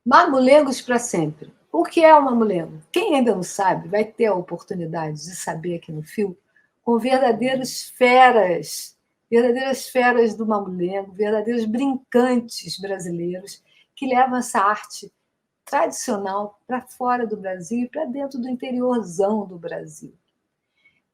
Mamulengos para sempre. O que é o mamulengo? Quem ainda não sabe vai ter a oportunidade de saber aqui no Fio com verdadeiras feras do mamulengo, verdadeiros brincantes brasileiros que levam essa arte tradicional para fora do Brasil e para dentro do interiorzão do Brasil.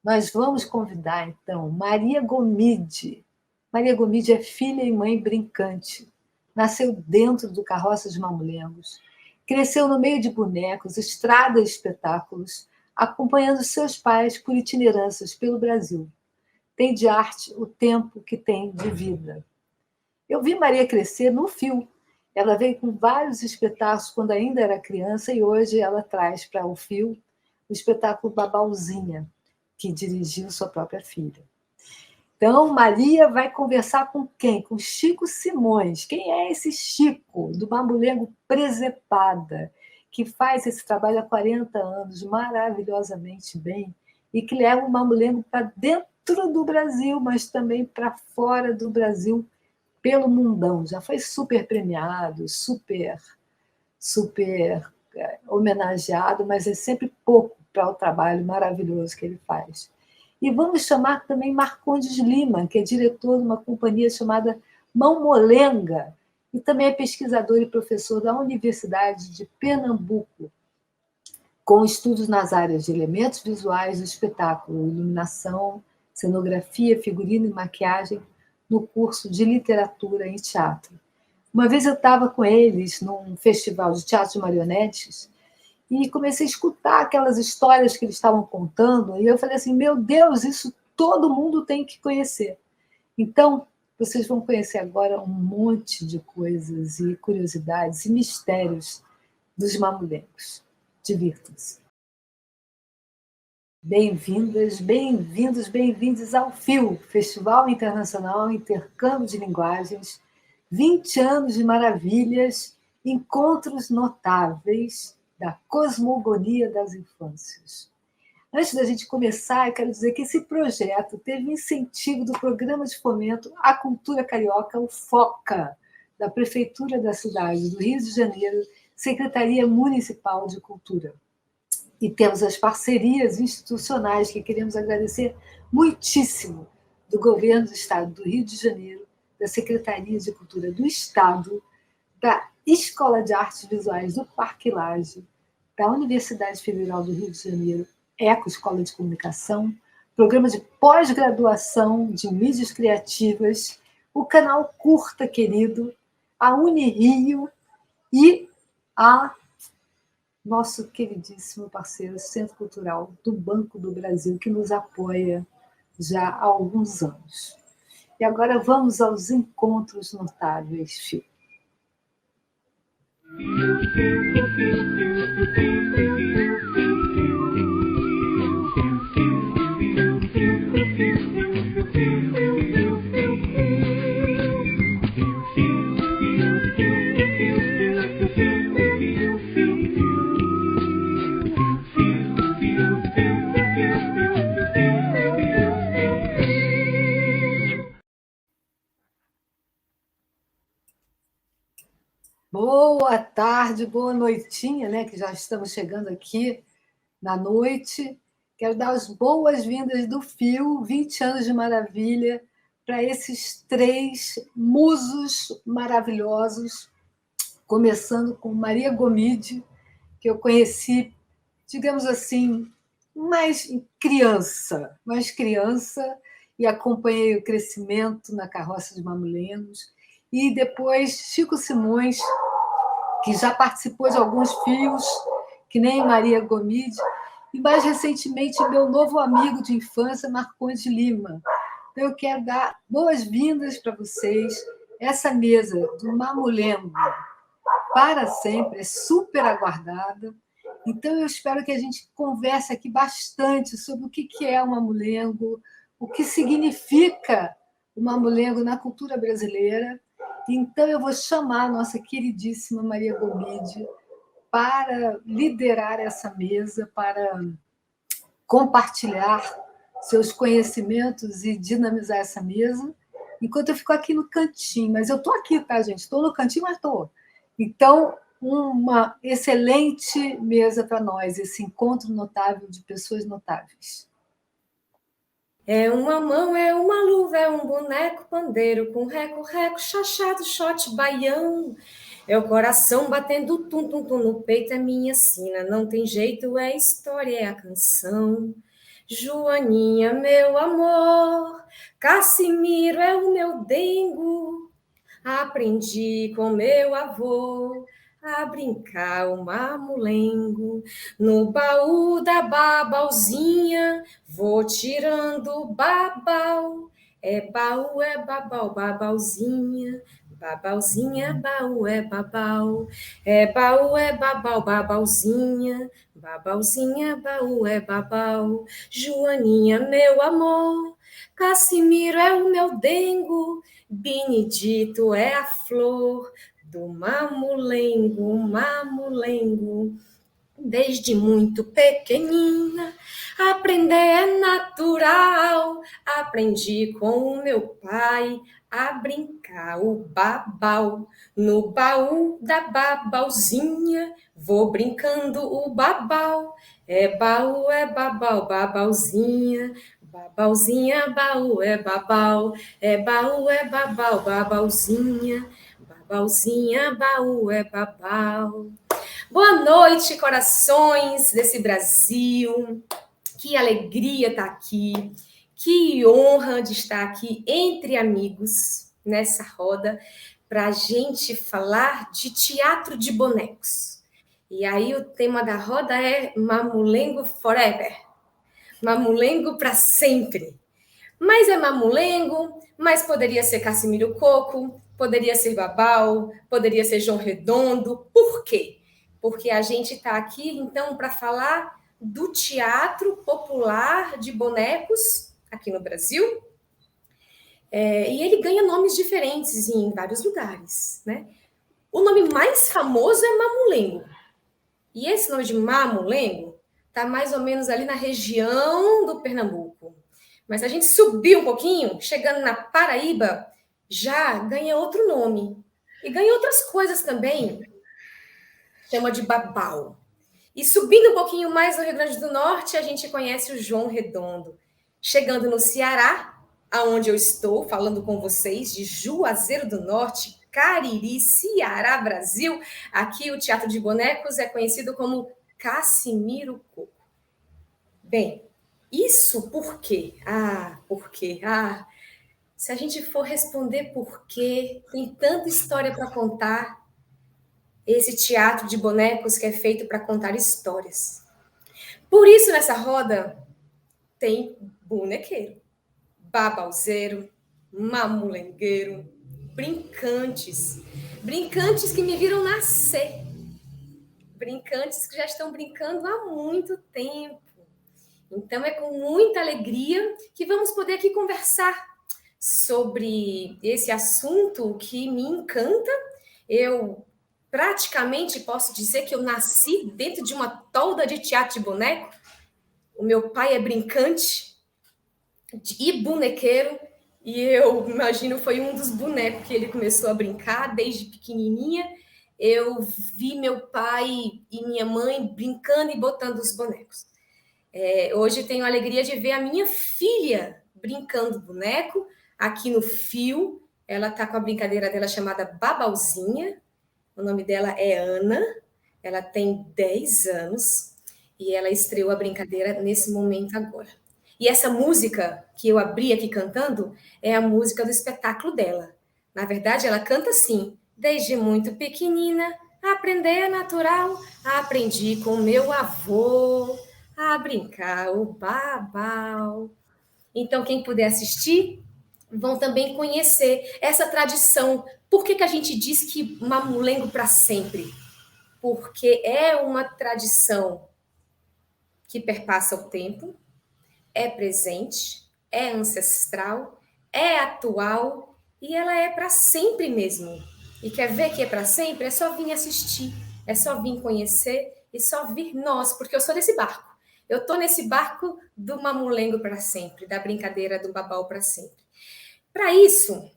Nós vamos convidar, então, Maria Gomide. Maria Gomide é filha e mãe brincante. Nasceu dentro do Carroça de Mamulengos. Cresceu no meio de bonecos, estrada e espetáculos, acompanhando seus pais por itinerâncias pelo Brasil. Tem de arte o tempo que tem de vida. Eu vi Maria crescer no Fio. Ela veio com vários espetáculos quando ainda era criança e hoje ela traz para o Fio o espetáculo Babauzinha, que dirigiu sua própria filha. Então, Maria vai conversar com quem? Com Chico Simões. Quem é esse Chico, do Mamulengo Presepada, que faz esse trabalho há 40 anos maravilhosamente bem e que leva o Mamulengo para dentro do Brasil, mas também para fora do Brasil, pelo mundão. Já foi super premiado, super homenageado, mas é sempre pouco para o trabalho maravilhoso que ele faz. E vamos chamar também Marcondes Lima, que é diretor de uma companhia chamada Mão Molenga, e também é pesquisador e professor da Universidade de Pernambuco, com estudos nas áreas de elementos visuais do espetáculo, iluminação, cenografia, figurino e maquiagem, no curso de literatura em teatro. Uma vez eu estava com eles num festival de teatro de marionetes e comecei a escutar aquelas histórias que eles estavam contando, e eu falei assim, meu Deus, isso todo mundo tem que conhecer. Então, vocês vão conhecer agora um monte de coisas e curiosidades e mistérios dos mamulengos. Divirtam-se. Bem-vindas, bem-vindos, bem-vindos ao FIO, Festival Internacional Intercâmbio de Linguagens, 20 anos de maravilhas, encontros notáveis da cosmogonia das infâncias. Antes da gente começar, eu quero dizer que esse projeto teve incentivo do Programa de Fomento à Cultura Carioca, o FOCA, da Prefeitura da cidade do Rio de Janeiro, Secretaria Municipal de Cultura. E temos as parcerias institucionais que queremos agradecer muitíssimo do Governo do Estado do Rio de Janeiro, da Secretaria de Cultura do Estado, da Escola de Artes Visuais do Parque Lage, da Universidade Federal do Rio de Janeiro, ECO Escola de Comunicação, Programa de Pós-Graduação de Mídias Criativas, o canal Curta Querido, a Unirio e a nosso queridíssimo parceiro Centro Cultural do Banco do Brasil, que nos apoia já há alguns anos. E agora vamos aos encontros notáveis, Fio. Boa tarde, boa noitinha, né? Que já estamos chegando aqui na noite. Quero dar as boas-vindas do Fio, 20 anos de maravilha, para esses 3 musos maravilhosos, começando com Maria Gomide, que eu conheci, digamos assim, mais criança, e acompanhei o crescimento na Carroça de Mamulengos, e depois Chico Simões, que já participou de alguns fios, que nem Maria Gomide, e mais recentemente meu novo amigo de infância, Marcondes Lima. Então eu quero dar boas-vindas para vocês. Essa mesa do Mamulengo para sempre é super aguardada. Então eu espero que a gente converse aqui bastante sobre o que é o mamulengo, o que significa o mamulengo na cultura brasileira. Então, eu vou chamar a nossa queridíssima Maria Gomide para liderar essa mesa, para compartilhar seus conhecimentos e dinamizar essa mesa, enquanto eu fico aqui no cantinho. Mas eu estou aqui, tá, gente? Estou no cantinho, mas estou. Então, uma excelente mesa para nós, esse encontro notável de pessoas notáveis. É uma mão, é uma luva, é um boneco pandeiro com reco-reco, chachado, shot, baião. É o coração batendo tum-tum-tum no peito, é minha sina. Não tem jeito, é história, é a canção. Joaninha, meu amor, Cassimiro é o meu dengo. Aprendi com meu avô a brincar o mamulengo. No baú da babalzinha, vou tirando o babau. É baú, é babau, babalzinha. Babalzinha, baú, é babau. É baú, é babau, babalzinha. Babalzinha, baú, é babau. Joaninha, meu amor. Cassimiro é o meu dengo. Benedito é a flor do mamulengo, mamulengo. Desde muito pequenina, aprender é natural. Aprendi com o meu pai a brincar o babau. No baú da babalzinha, vou brincando o babau. É baú, é babau, babalzinha. Babalzinha, baú, é babau. É baú, é babau, babalzinha. Babalzinha, baú, é babau. Boa noite, corações desse Brasil. Que alegria estar aqui. Que honra de estar aqui entre amigos nessa roda para a gente falar de teatro de bonecos. E aí o tema da roda é Mamulengo Forever. Mamulengo para sempre. Mas é mamulengo, mas poderia ser Cassimiro Coco, poderia ser Babau, poderia ser João Redondo. Por quê? Porque a gente está aqui, então, para falar do teatro popular de bonecos aqui no Brasil. E ele ganha nomes diferentes em vários lugares, né? O nome mais famoso é Mamulengo. E esse nome de Mamulengo está mais ou menos ali na região do Pernambuco. Mas se a gente subir um pouquinho, chegando na Paraíba, já ganha outro nome. E ganha outras coisas também. Chama de babau. E subindo um pouquinho mais no Rio Grande do Norte, a gente conhece o João Redondo. Chegando no Ceará, aonde eu estou falando com vocês, de Juazeiro do Norte, Cariri, Ceará, Brasil. Aqui o Teatro de Bonecos é conhecido como Cassimiro Coco. Bem, isso por quê? Por quê? Se a gente for responder por quê, tem tanta história para contar. Esse teatro de bonecos que é feito para contar histórias. Por isso, nessa roda, tem bonequeiro, babauzeiro, mamulengueiro, brincantes. Brincantes que me viram nascer. Brincantes que já estão brincando há muito tempo. Então, é com muita alegria que vamos poder aqui conversar sobre esse assunto que me encanta. Eu praticamente posso dizer que eu nasci dentro de uma tolda de teatro de boneco. O meu pai é brincante e bonequeiro, e eu imagino foi um dos bonecos que ele começou a brincar desde pequenininha. Eu vi meu pai e minha mãe brincando e botando os bonecos. Hoje tenho a alegria de ver a minha filha brincando boneco aqui no Fio. Ela está com a brincadeira dela chamada Babalzinha. O nome dela é Ana. Ela tem 10 anos e ela estreou a brincadeira nesse momento agora. E essa música que eu abri aqui cantando é a música do espetáculo dela. Na verdade, ela canta assim: desde muito pequenina, aprender é natural, aprendi com meu avô a brincar o babau. Então, quem puder assistir, vão também conhecer essa tradição. Por que a gente diz que mamulengo para sempre? Porque é uma tradição que perpassa o tempo, é presente, é ancestral, é atual e ela é para sempre mesmo. E quer ver que é para sempre? É só vir assistir, é só vir conhecer e só vir nós, porque eu sou desse barco. Eu estou nesse barco do mamulengo para sempre, da brincadeira do babau para sempre. Para isso,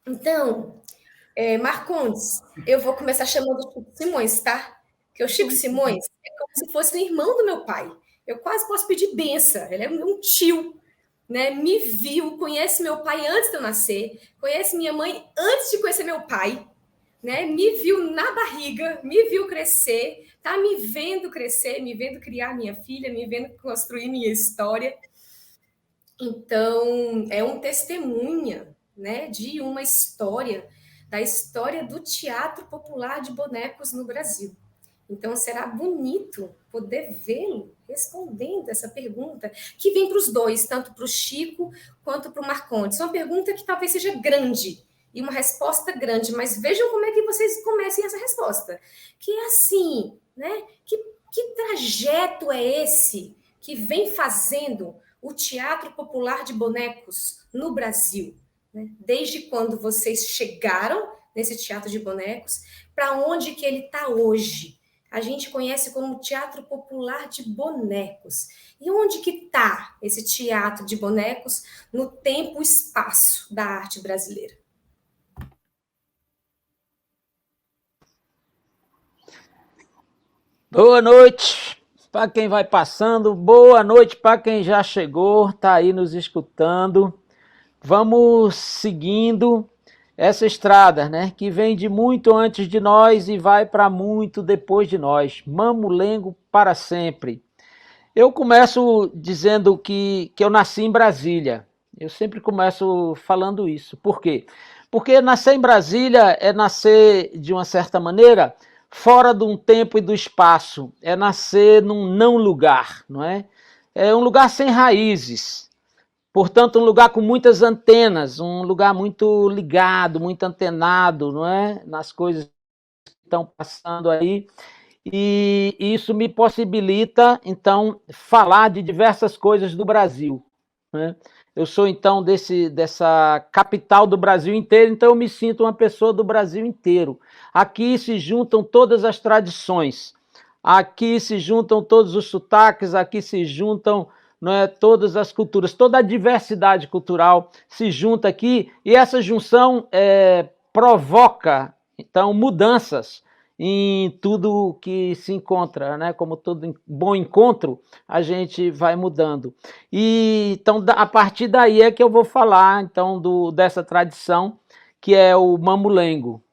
então, Marcondes, eu vou começar chamando o Chico Simões, tá? Porque o Chico Simões é como se fosse um irmão do meu pai. Eu quase posso pedir benção. Ele é um tio, né? Me viu, conhece meu pai antes de eu nascer, conhece minha mãe antes de conhecer meu pai, né? Me viu na barriga, me viu crescer, tá me vendo crescer, me vendo criar minha filha, me vendo construir minha história. Então, é um testemunha, né, de uma história, da história do teatro popular de bonecos no Brasil. Então, será bonito poder vê-lo respondendo essa pergunta, que vem para os dois, tanto para o Chico quanto para o Marcondes. Uma pergunta que talvez seja grande e uma resposta grande, mas vejam como é que vocês comecem essa resposta. Que é assim, né? Que trajeto é esse que vem fazendo o teatro popular de bonecos no Brasil? Né? Desde quando vocês chegaram nesse teatro de bonecos, para onde que ele está hoje? A gente conhece como teatro popular de bonecos. E onde que está esse teatro de bonecos no tempo e espaço da arte brasileira? Boa noite para quem vai passando, boa noite para quem já chegou, está aí nos escutando. Vamos seguindo essa estrada, né, que vem de muito antes de nós e vai para muito depois de nós. Mamulengo para sempre. Eu começo dizendo que eu nasci em Brasília. Eu sempre começo falando isso. Por quê? Porque nascer em Brasília é nascer, de uma certa maneira, fora de um tempo e do espaço. É nascer num não lugar, não é? É um lugar sem raízes. Portanto, um lugar com muitas antenas, um lugar muito ligado, muito antenado, não é? Nas coisas que estão passando aí. E isso me possibilita, então, falar de diversas coisas do Brasil, né? Eu sou, então, dessa capital do Brasil inteiro, então eu me sinto uma pessoa do Brasil inteiro. Aqui se juntam todas as tradições, aqui se juntam todos os sotaques, aqui se juntam, não é, todas as culturas, toda a diversidade cultural se junta aqui, e essa junção provoca, então, mudanças em tudo que se encontra, né? Como todo bom encontro, a gente vai mudando. E então, a partir daí é que eu vou falar, então, dessa tradição, que é o mamulengo,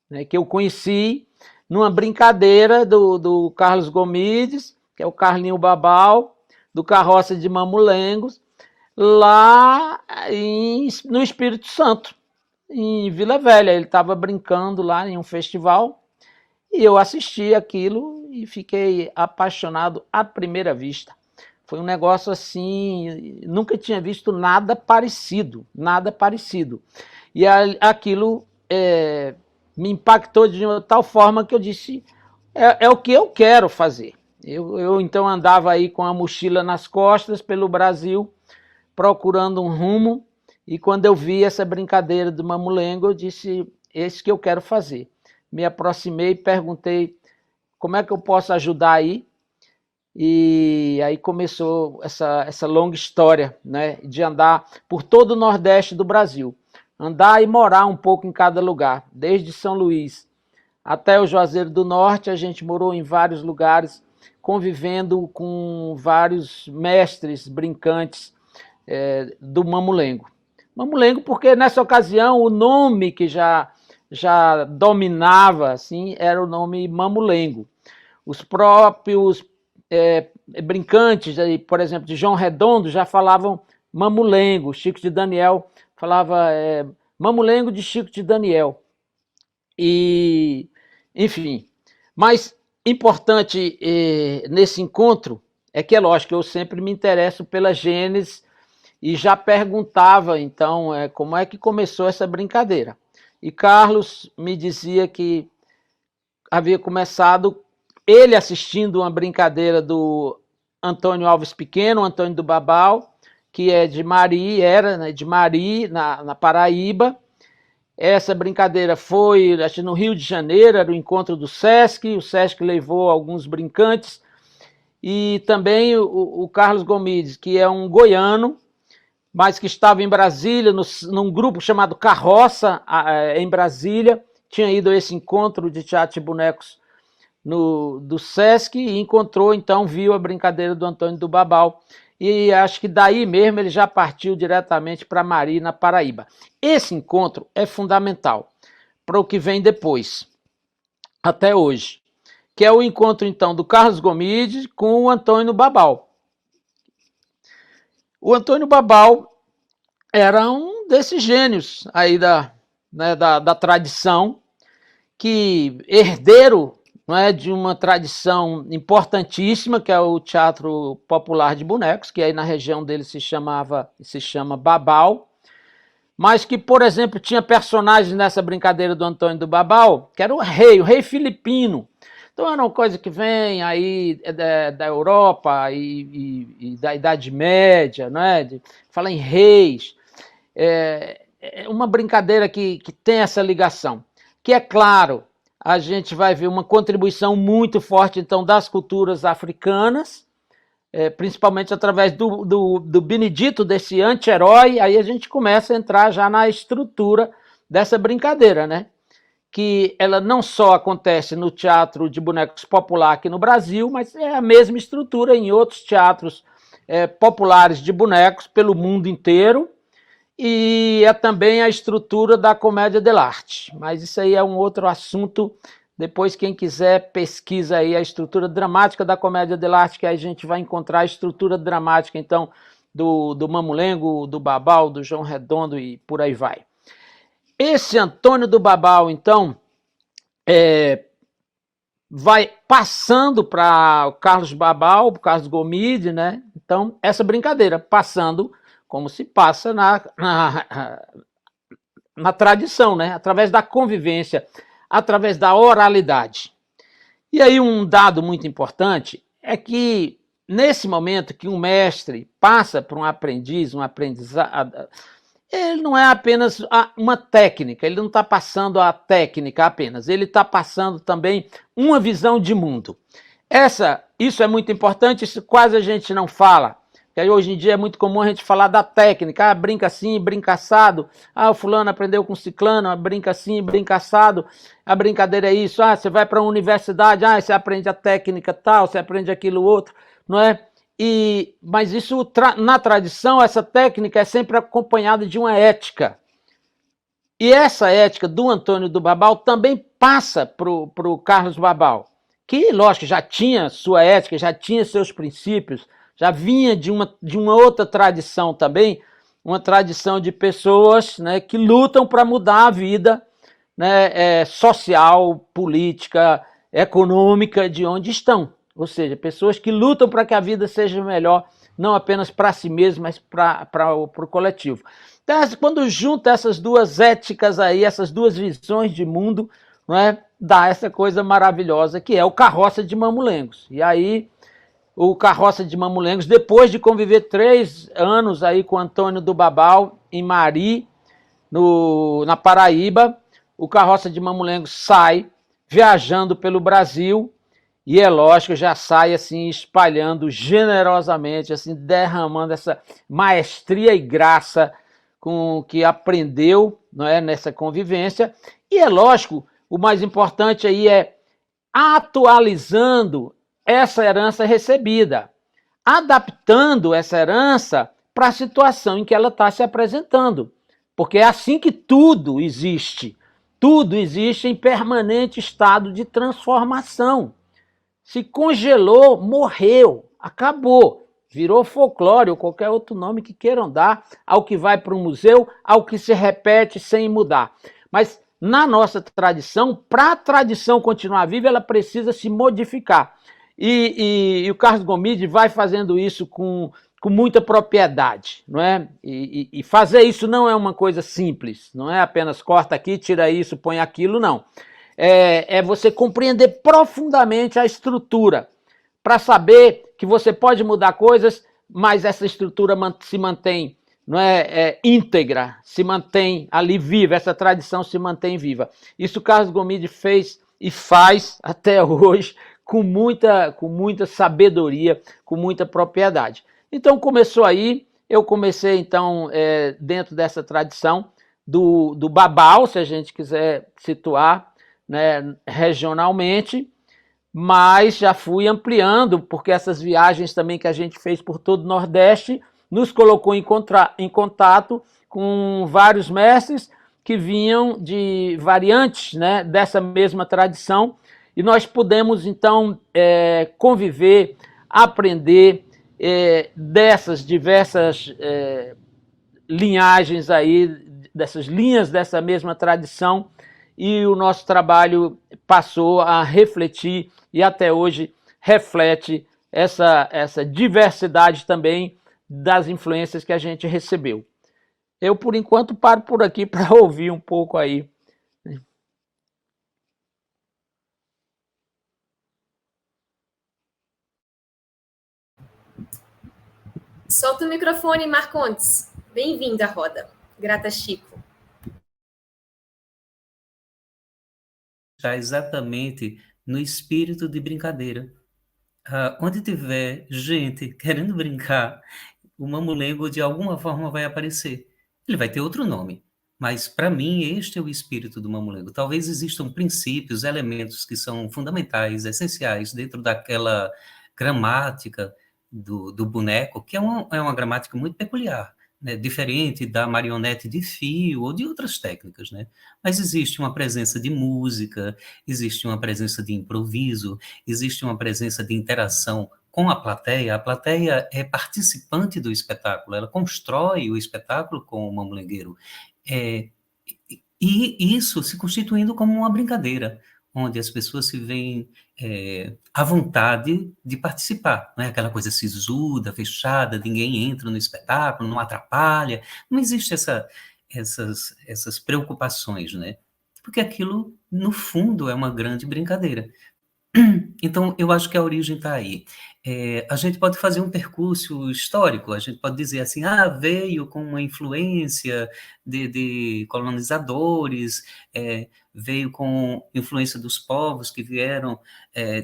né? Que eu conheci numa brincadeira do Carlos Gomides, que é o Carlinho Babau, do Carroça de Mamulengos, lá no Espírito Santo, em Vila Velha. Ele estava brincando lá em um festival, e eu assisti aquilo e fiquei apaixonado à primeira vista. Foi um negócio assim, nunca tinha visto nada parecido, nada parecido. E aquilo me impactou de uma tal forma que eu disse, é o que eu quero fazer. Eu então andava aí com a mochila nas costas pelo Brasil, procurando um rumo, e quando eu vi essa brincadeira do mamulengo, eu disse, esse que eu quero fazer. Me aproximei e perguntei como é que eu posso ajudar aí. E aí começou essa longa história, né, de andar por todo o Nordeste do Brasil. Andar e morar um pouco em cada lugar. Desde São Luís até o Juazeiro do Norte, a gente morou em vários lugares, convivendo com vários mestres brincantes do mamulengo. Mamulengo porque nessa ocasião o nome que já dominava, assim, era o nome mamulengo. Os próprios brincantes, por exemplo, de João Redondo, já falavam mamulengo. Chico de Daniel falava mamulengo de Chico de Daniel. E, enfim, mas importante nesse encontro é que, é lógico, eu sempre me interesso pela gênese e já perguntava, então, como é que começou essa brincadeira. E Carlos me dizia que havia começado ele assistindo uma brincadeira do Antônio Alves Pequeno, Antônio do Babau, que é de Mari, era, né, de Mari, na Paraíba. Essa brincadeira foi, acho, no Rio de Janeiro, era o encontro do Sesc, o Sesc levou alguns brincantes, e também o Carlos Gomides, que é um goiano, mas que estava em Brasília, num grupo chamado Carroça, em Brasília, tinha ido a esse encontro de teatro de bonecos do Sesc e encontrou, então, viu a brincadeira do Antônio do Babau. E acho que daí mesmo ele já partiu diretamente para Mari, na Paraíba. Esse encontro é fundamental para o que vem depois, até hoje, que é o encontro, então, do Carlos Gomide com o Antônio Babau. O Antônio Babau era um desses gênios aí da tradição, que herdeiro, não é, de uma tradição importantíssima, que é o teatro popular de bonecos, que aí na região dele se chama Babau, mas que, por exemplo, tinha personagens nessa brincadeira do Antônio do Babau, que era o rei filipino. Então era uma coisa que vem aí da Europa e da Idade Média, não é? Fala em reis. É uma brincadeira que tem essa ligação, que é claro, a gente vai ver uma contribuição muito forte, então, das culturas africanas, principalmente através do Benedito, desse anti-herói. Aí a gente começa a entrar já na estrutura dessa brincadeira, né? Que ela não só acontece no teatro de bonecos popular aqui no Brasil, mas é a mesma estrutura em outros teatros populares de bonecos pelo mundo inteiro, e é também a estrutura da comédia dell'arte. Mas isso aí é um outro assunto. Depois, quem quiser, pesquisa aí a estrutura dramática da comédia dell'arte, que aí a gente vai encontrar a estrutura dramática, então, do Mamulengo, do Babau, do João Redondo e por aí vai. Esse Antônio do Babau, então, vai passando para o Carlos Babau, o Carlos Gomide, né? Então, essa brincadeira, passando como se passa na tradição, né? Através da convivência, através da oralidade. E aí um dado muito importante é que, nesse momento que um mestre passa para um aprendiz, um aprendizado, ele não é apenas uma técnica, ele não está passando a técnica apenas, ele está passando também uma visão de mundo. Isso é muito importante, isso quase a gente não fala. Porque hoje em dia é muito comum a gente falar da técnica, brinca assim, brinca assado, o fulano aprendeu com ciclano, brinca assim, brinca assado, a brincadeira é isso, você vai para uma universidade, você aprende a técnica tal, você aprende aquilo outro, não é? Mas isso, na tradição, essa técnica é sempre acompanhada de uma ética. E essa ética do Antônio do Babau também passa para o Carlos Babau, que, lógico, já tinha sua ética, já tinha seus princípios, já vinha de uma outra tradição também, uma tradição de pessoas, né, que lutam para mudar a vida, né, social, política, econômica de onde estão. Ou seja, pessoas que lutam para que a vida seja melhor, não apenas para si mesmo, mas para o coletivo. Então, quando junta essas duas éticas aí, essas duas visões de mundo, né, dá essa coisa maravilhosa que é o Carroça de Mamulengos. E aí, o Carroça de Mamulengos, depois de conviver 3 anos aí com Antônio do Babau, em Mari, na Paraíba, o Carroça de Mamulengos sai viajando pelo Brasil e, é lógico, já sai assim espalhando generosamente, assim derramando essa maestria e graça com que aprendeu, não é, nessa convivência. E, é lógico, o mais importante aí é atualizando essa herança recebida, adaptando essa herança para a situação em que ela está se apresentando. Porque é assim que tudo existe em permanente estado de transformação. Se congelou, morreu, acabou, virou folclore ou qualquer outro nome que queiram dar ao que vai para o museu, ao que se repete sem mudar. Mas na nossa tradição, para a tradição continuar viva, ela precisa se modificar. E o Carlos Gomide vai fazendo isso com muita propriedade, não é? E fazer isso não é uma coisa simples, não é apenas corta aqui, tira isso, põe aquilo, não. É você compreender profundamente a estrutura, para saber que você pode mudar coisas, mas essa estrutura se mantém, não íntegra, se mantém ali viva, essa tradição se mantém viva. Isso o Carlos Gomide fez e faz até hoje, com muita sabedoria, com muita propriedade. Então começou aí, eu comecei então dentro dessa tradição, do Babau, se a gente quiser situar, né, regionalmente, mas já fui ampliando, porque essas viagens também que a gente fez por todo o Nordeste nos colocou em contato com vários mestres que vinham de variantes, né, dessa mesma tradição, e nós pudemos, então, conviver, aprender dessas diversas linhagens aí, dessas linhas dessa mesma tradição, e o nosso trabalho passou a refletir e até hoje reflete essa diversidade também das influências que a gente recebeu. Eu, por enquanto, paro por aqui para ouvir um pouco aí. Solta o microfone, Marcondes. Bem-vindo à roda. Grata, Chico. Está exatamente no espírito de brincadeira. Onde tiver gente querendo brincar, o mamulengo de alguma forma vai aparecer. Ele vai ter outro nome, mas para mim este é o espírito do mamulengo. Talvez existam princípios, elementos que são fundamentais, essenciais dentro daquela gramática do boneco, que é uma gramática muito peculiar, né? Diferente da marionete de fio ou de outras técnicas, né? Mas existe uma presença de música, existe uma presença de improviso, existe uma presença de interação com a plateia é participante do espetáculo, ela constrói o espetáculo com o mamulengueiro. E isso se constituindo como uma brincadeira, onde as pessoas se veem à vontade de participar. Não é aquela coisa sisuda, fechada, ninguém entra no espetáculo, não atrapalha, não existe essas preocupações, né? Porque aquilo, no fundo, é uma grande brincadeira. Então, eu acho que a origem está aí. A gente pode fazer um percurso histórico, a gente pode dizer assim, veio com uma influência de colonizadores, veio com influência dos povos que vieram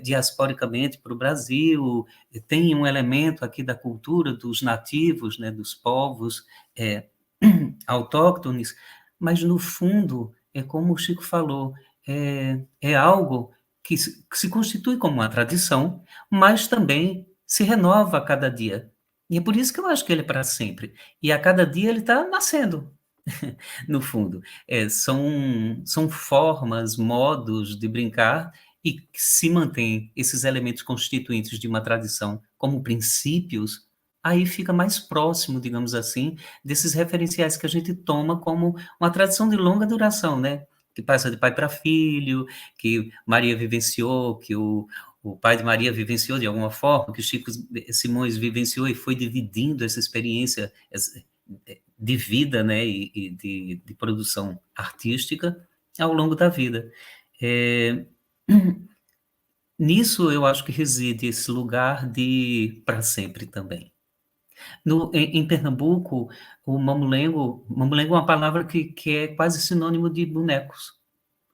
diasporicamente para o Brasil, tem um elemento aqui da cultura dos nativos, né, dos povos autóctones, mas, no fundo, é como o Chico falou, é algo que se constitui como uma tradição, mas também se renova a cada dia. E é por isso que eu acho que ele é para sempre. E a cada dia ele está nascendo, no fundo. São formas, modos de brincar e que se mantém esses elementos constituintes de uma tradição como princípios, aí fica mais próximo, digamos assim, desses referenciais que a gente toma como uma tradição de longa duração, né? Que passa de pai para filho, que Maria vivenciou, que o pai de Maria vivenciou de alguma forma, que Chico Simões vivenciou e foi dividindo essa experiência de vida, né, e de produção artística ao longo da vida. Nisso eu acho que reside esse lugar de para sempre também. Em Pernambuco, o mamulengo é uma palavra que é quase sinônimo de bonecos.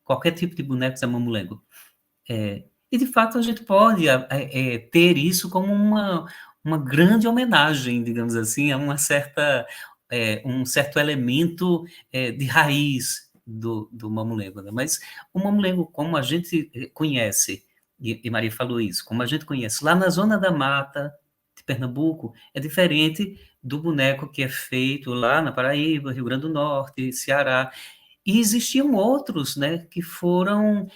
Qualquer tipo de bonecos é mamulengo. E, de fato, a gente pode ter isso como uma grande homenagem, digamos assim, a um certo elemento de raiz do mamulengo. Né? Mas o mamulengo, como a gente conhece, e Maria falou isso, como a gente conhece lá na Zona da Mata de Pernambuco, é diferente do boneco que é feito lá na Paraíba, Rio Grande do Norte, Ceará. E existiam outros, né, que foram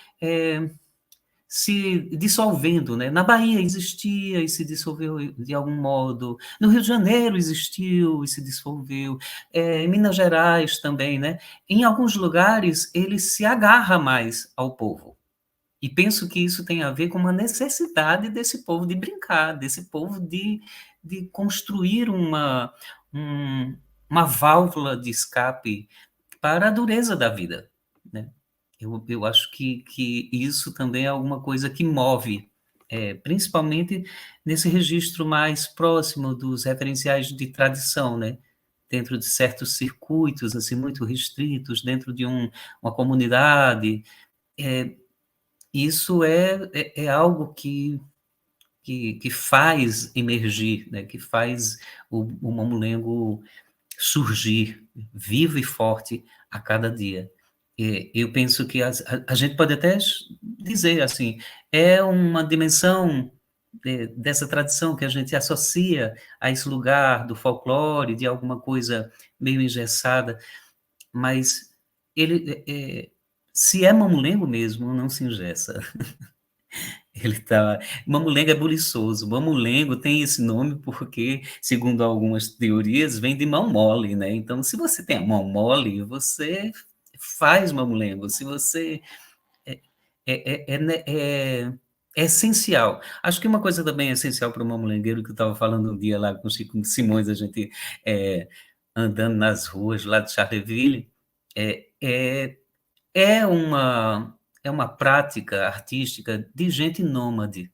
se dissolvendo, né? Na Bahia existia e se dissolveu de algum modo. No Rio de Janeiro existiu e se dissolveu. Em Minas Gerais também, né? Em alguns lugares ele se agarra mais ao povo. E penso que isso tem a ver com uma necessidade desse povo de brincar, desse povo de construir uma válvula de escape para a dureza da vida, né? Eu acho que isso também é alguma coisa que move, principalmente nesse registro mais próximo dos referenciais de tradição, né? Dentro de certos circuitos assim, muito restritos, dentro de uma comunidade. Isso é algo que faz emergir, né? Que faz o mamulengo surgir vivo e forte a cada dia. E eu penso que a gente pode até dizer assim, é uma dimensão dessa tradição que a gente associa a esse lugar do folclore, de alguma coisa meio engessada, mas ele, se é mamulengo mesmo, não se engessa. Ele tá. Mamulengo é buliçoso. Mamulengo tem esse nome porque, segundo algumas teorias, vem de mão mole, né? Então, se você tem a mão mole, você faz mamulengo. Se você é, é essencial. Acho que uma coisa também essencial para o mamulengueiro que eu estava falando um dia lá com o Chico Simões, a gente andando nas ruas lá de Charleville, é, é é uma prática artística de gente nômade.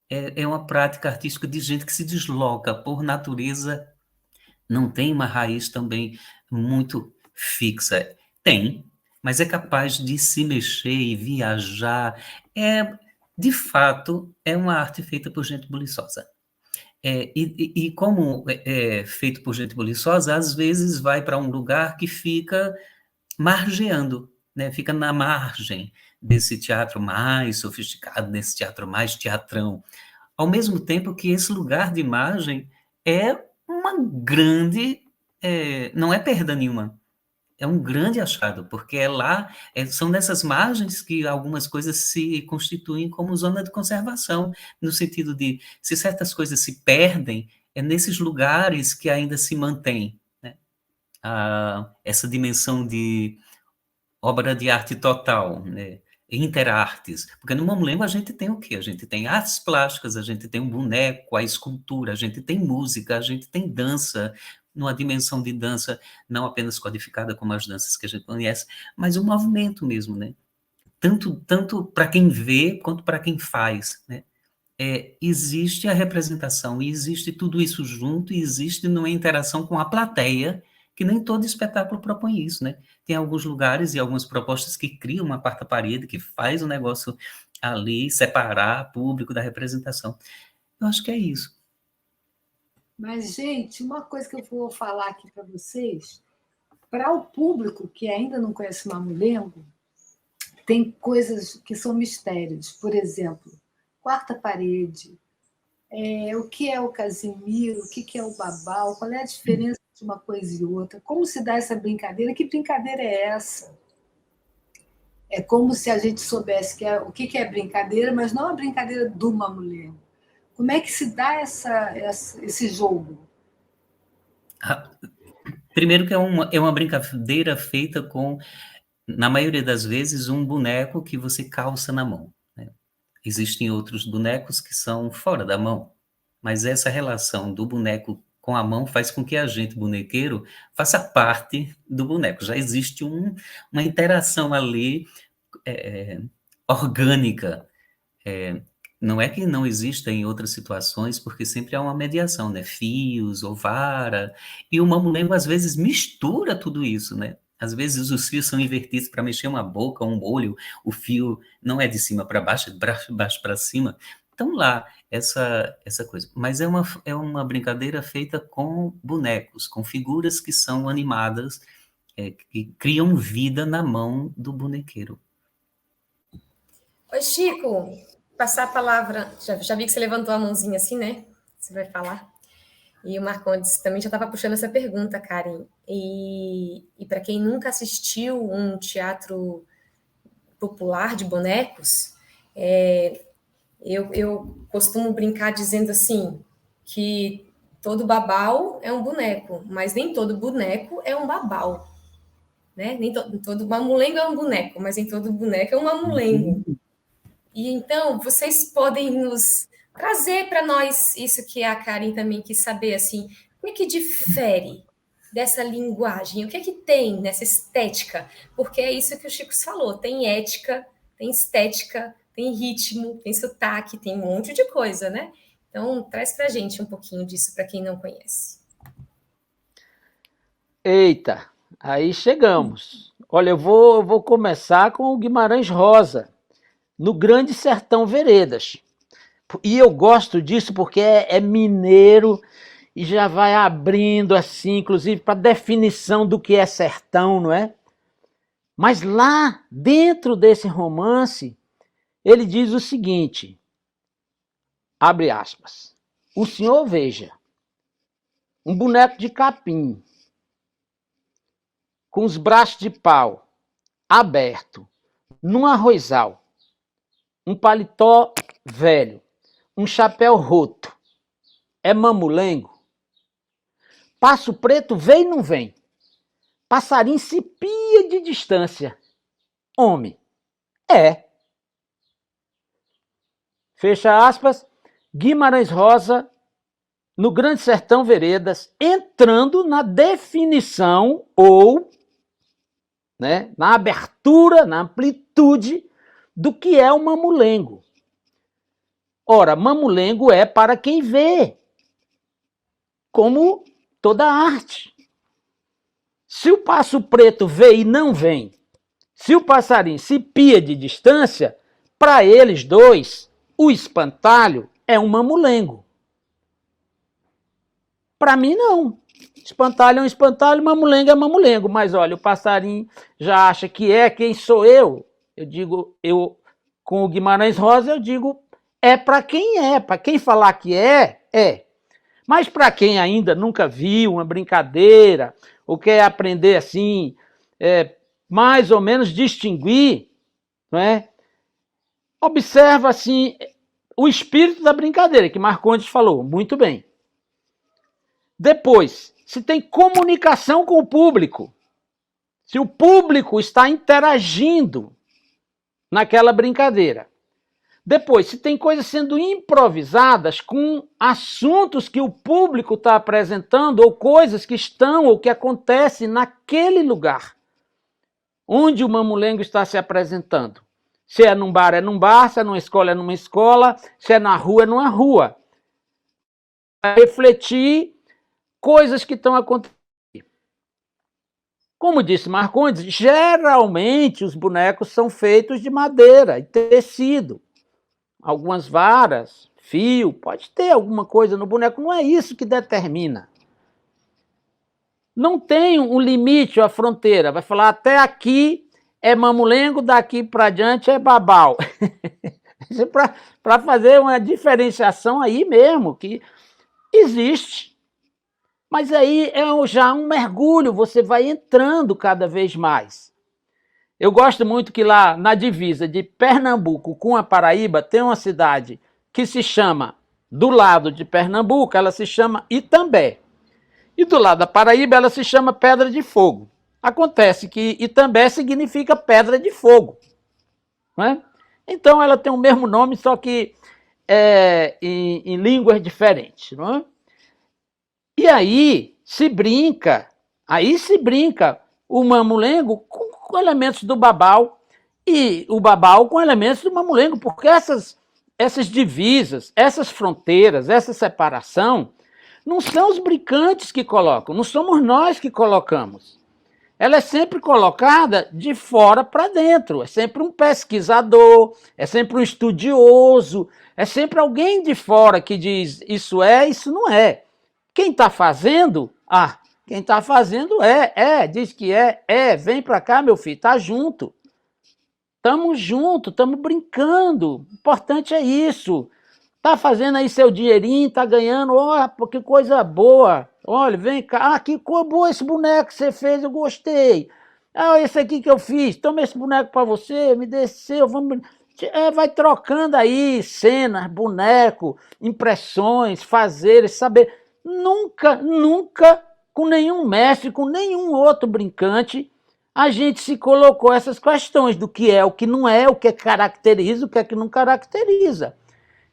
É uma prática artística de gente que se desloca por natureza, não tem uma raiz também muito fixa. Tem, mas é capaz de se mexer e viajar. De fato, é uma arte feita por gente buliçosa. E como é feito por gente buliçosa, às vezes vai para um lugar que fica margeando, né? Fica na margem desse teatro mais sofisticado, desse teatro mais teatrão. Ao mesmo tempo que esse lugar de margem é uma grande, não é perda nenhuma, é um grande achado, porque são nessas margens que algumas coisas se constituem como zona de conservação, no sentido de, se certas coisas se perdem, é nesses lugares que ainda se mantém, né? Essa dimensão de obra de arte total, né? Interartes, porque no Mamulengo a gente tem o quê? A gente tem artes plásticas, a gente tem um boneco, a escultura, a gente tem música, a gente tem dança, numa dimensão de dança não apenas codificada como as danças que a gente conhece, mas um movimento mesmo, né? Tanto para quem vê quanto para quem faz, né? Existe a representação, e existe tudo isso junto, e existe numa interação com a plateia, que nem todo espetáculo propõe isso, né? Tem alguns lugares e algumas propostas que criam uma quarta parede, que faz o negócio ali separar público da representação. Eu acho que é isso. Mas, gente, uma coisa que eu vou falar aqui para vocês, para o público que ainda não conhece o Mamulengo, tem coisas que são mistérios. Por exemplo, quarta parede, o que é o Casimiro, o que é o Babau, qual é a diferença de uma coisa e outra, como se dá essa brincadeira, que brincadeira é essa? É como se a gente soubesse o que é brincadeira, mas não a brincadeira do Mamulengo. Como é que se dá esse jogo? Primeiro que é uma brincadeira feita com, na maioria das vezes, um boneco que você calça na mão, né? Existem outros bonecos que são fora da mão, mas essa relação do boneco com a mão faz com que a gente, bonequeiro, faça parte do boneco. Já existe uma interação ali orgânica. Não é que não exista em outras situações, porque sempre há uma mediação, né? Fios ou vara, e o Mamulengo às vezes mistura tudo isso, né? Às vezes os fios são invertidos para mexer uma boca, um olho, o fio não é de cima para baixo, é de baixo para cima. Então lá, essa coisa. Mas é uma brincadeira feita com bonecos, com figuras que são animadas, que criam vida na mão do bonequeiro. Oi, Chico, passar a palavra. Já vi que você levantou a mãozinha assim, né? Você vai falar. E o Marcondes também já estava puxando essa pergunta, Karen. E para quem nunca assistiu um teatro popular de bonecos, eu costumo brincar dizendo assim, que todo babau é um boneco, mas nem todo boneco é um babau. Né? Nem todo mamulengo é um boneco, mas nem todo boneco é um mamulengo. E então, vocês podem nos trazer para nós isso que a Karen também quis saber, assim, o que difere dessa linguagem? O que tem nessa estética? Porque é isso que o Chico falou, tem ética, tem estética, tem ritmo, tem sotaque, tem um monte de coisa, né? Então, traz para a gente um pouquinho disso para quem não conhece. Eita, aí chegamos. Olha, eu vou começar com o Guimarães Rosa, no Grande Sertão Veredas. E eu gosto disso porque é mineiro e já vai abrindo assim, inclusive para definição do que é sertão, não é? Mas lá dentro desse romance, ele diz o seguinte, abre aspas, o senhor veja, um boneco de capim, com os braços de pau, aberto, num arrozal, um paletó velho, um chapéu roto, é mamulengo? Passo Preto vem ou não vem? Passarinho se pia de distância. Homem, é. Fecha aspas, Guimarães Rosa, no Grande Sertão Veredas, entrando na definição ou, né, na abertura, na amplitude do que é o mamulengo. Ora, mamulengo é para quem vê, como toda arte. Se o Passo Preto vê e não vem, se o passarinho se pia de distância, para eles dois, o espantalho é um mamulengo. Para mim, não. Espantalho é um espantalho, mamulengo é mamulengo. Mas olha, o passarinho já acha que é quem sou eu. Eu digo, com o Guimarães Rosa, eu digo, é para quem é. Para quem falar que é, é. Mas para quem ainda nunca viu uma brincadeira, ou quer aprender assim, mais ou menos distinguir, não é? Observa assim o espírito da brincadeira, que Marcondes falou, muito bem. Depois, se tem comunicação com o público, se o público está interagindo naquela brincadeira. Depois, se tem coisas sendo improvisadas com assuntos que o público está apresentando ou coisas que estão ou que acontecem naquele lugar onde o mamulengo está se apresentando. Se é num bar, se é numa escola, se é na rua, é numa rua. Vai refletir coisas que estão acontecendo. Como disse Marcondes, geralmente os bonecos são feitos de madeira e tecido. Algumas varas, fio, pode ter alguma coisa no boneco, não é isso que determina. Não tem um limite ou a fronteira, vai falar até aqui é mamulengo, daqui para diante é babau. Isso é para fazer uma diferenciação aí mesmo, que existe. Mas aí é já um mergulho, você vai entrando cada vez mais. Eu gosto muito que lá na divisa de Pernambuco com a Paraíba tem uma cidade que se chama, do lado de Pernambuco, ela se chama Itambé. E do lado da Paraíba ela se chama Pedra de Fogo. Acontece que Itambé significa Pedra de Fogo. Não é? Então ela tem o mesmo nome, só que em línguas diferentes. Não é? E aí se brinca o mamulengo com elementos do babau e o babau com elementos do mamulengo, porque essas divisas, essas fronteiras, essa separação, não são os brincantes que colocam, não somos nós que colocamos. Ela é sempre colocada de fora para dentro, é sempre um pesquisador, é sempre um estudioso, é sempre alguém de fora que diz isso é, isso não é. Quem está fazendo, quem está fazendo diz que vem para cá, meu filho, tá junto. Estamos juntos, estamos brincando, o importante é isso. Tá fazendo aí seu dinheirinho, tá ganhando, que coisa boa. Olha, vem cá, que coisa boa esse boneco que você fez, eu gostei. Esse aqui que eu fiz, toma esse boneco para você, me desceu, vamos... vai trocando aí cenas, boneco, impressões, fazeres, saber. Nunca com nenhum mestre, com nenhum outro brincante, a gente se colocou essas questões do que é, o que não é, o que caracteriza, o que é que não caracteriza.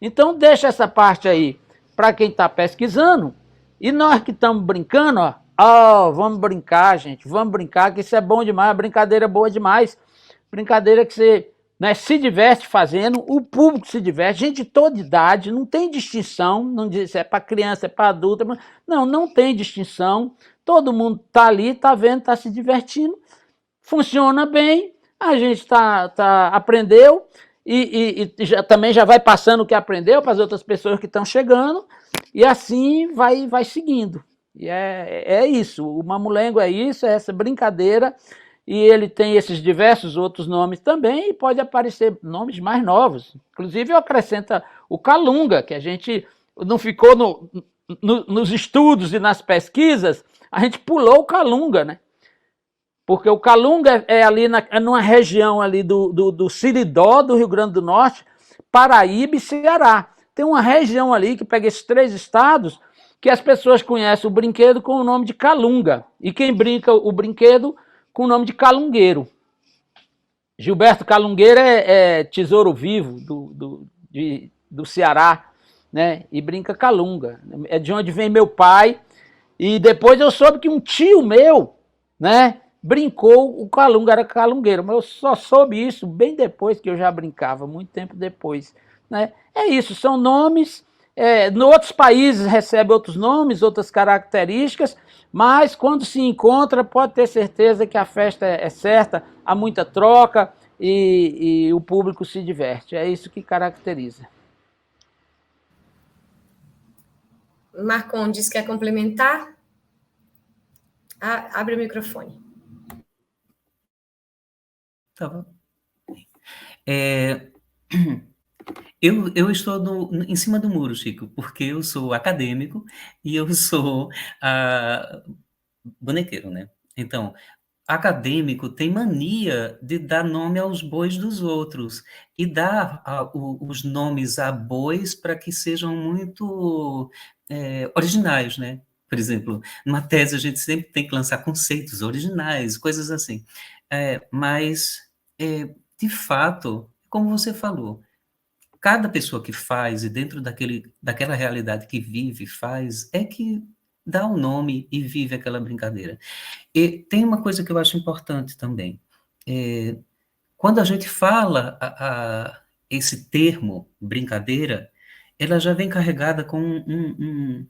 Então deixa essa parte aí para quem está pesquisando, e nós que estamos brincando, vamos brincar, gente, vamos brincar, que isso é bom demais, a brincadeira é boa demais, brincadeira que você se diverte fazendo, o público se diverte, gente de toda idade, não tem distinção, não diz se é para criança, é para adulta, não tem distinção, todo mundo está ali, está vendo, está se divertindo, funciona bem, a gente aprendeu, e também já vai passando o que aprendeu para as outras pessoas que estão chegando, e assim vai seguindo. E é isso, o mamulengo é isso, é essa brincadeira, e ele tem esses diversos outros nomes também, e pode aparecer nomes mais novos. Inclusive, eu acrescento o calunga, que a gente não ficou nos estudos e nas pesquisas, a gente pulou o calunga, né? Porque o calunga é ali numa região ali do Siridó, do Rio Grande do Norte, Paraíba e Ceará. Tem uma região ali que pega esses 3 estados que as pessoas conhecem o brinquedo com o nome de calunga. E quem brinca o brinquedo com o nome de calungueiro. Gilberto Calungueiro é tesouro vivo do Ceará, né? E brinca calunga. É de onde vem meu pai. E depois eu soube que um tio meu, né, brincou, o calunga era calungueiro, mas eu só soube isso bem depois que eu já brincava, muito tempo depois, né? É isso, são nomes, em outros países recebe outros nomes, outras características, mas quando se encontra, pode ter certeza que a festa é certa, há muita troca e o público se diverte, é isso que caracteriza. Marcondes quer complementar? Abre o microfone. Tá bom. Eu estou em cima do muro, Chico, porque eu sou acadêmico e eu sou bonequeiro, né? Então, acadêmico tem mania de dar nome aos bois dos outros e dar os nomes a bois para que sejam muito originais, né? Por exemplo, numa tese a gente sempre tem que lançar conceitos originais, coisas assim. Mas, de fato, como você falou, cada pessoa que faz e dentro daquela realidade que vive, faz, é que dá o nome e vive aquela brincadeira. E tem uma coisa que eu acho importante também. Quando a gente fala esse termo, brincadeira, ela já vem carregada com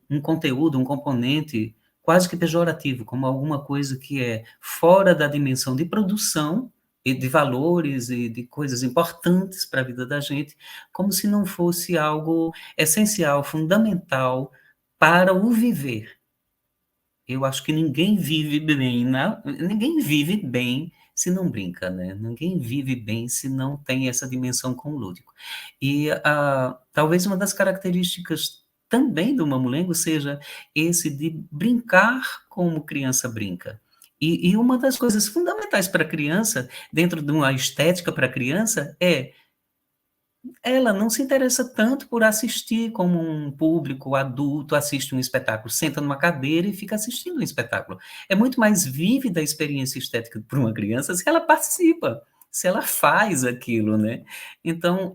um conteúdo, um componente quase que pejorativo, como alguma coisa que é fora da dimensão de produção e de valores e de coisas importantes para a vida da gente, como se não fosse algo essencial, fundamental para o viver. Eu acho que ninguém vive bem se não brinca, né? Ninguém vive bem se não tem essa dimensão com o lúdico. E talvez uma das características também do mamulengo seja esse de brincar como criança brinca. E uma das coisas fundamentais para a criança, dentro de uma estética para a criança, ela não se interessa tanto por assistir como um público adulto assiste um espetáculo, senta numa cadeira e fica assistindo um espetáculo. É muito mais vívida a experiência estética para uma criança se ela participa, se ela faz aquilo, né? Então,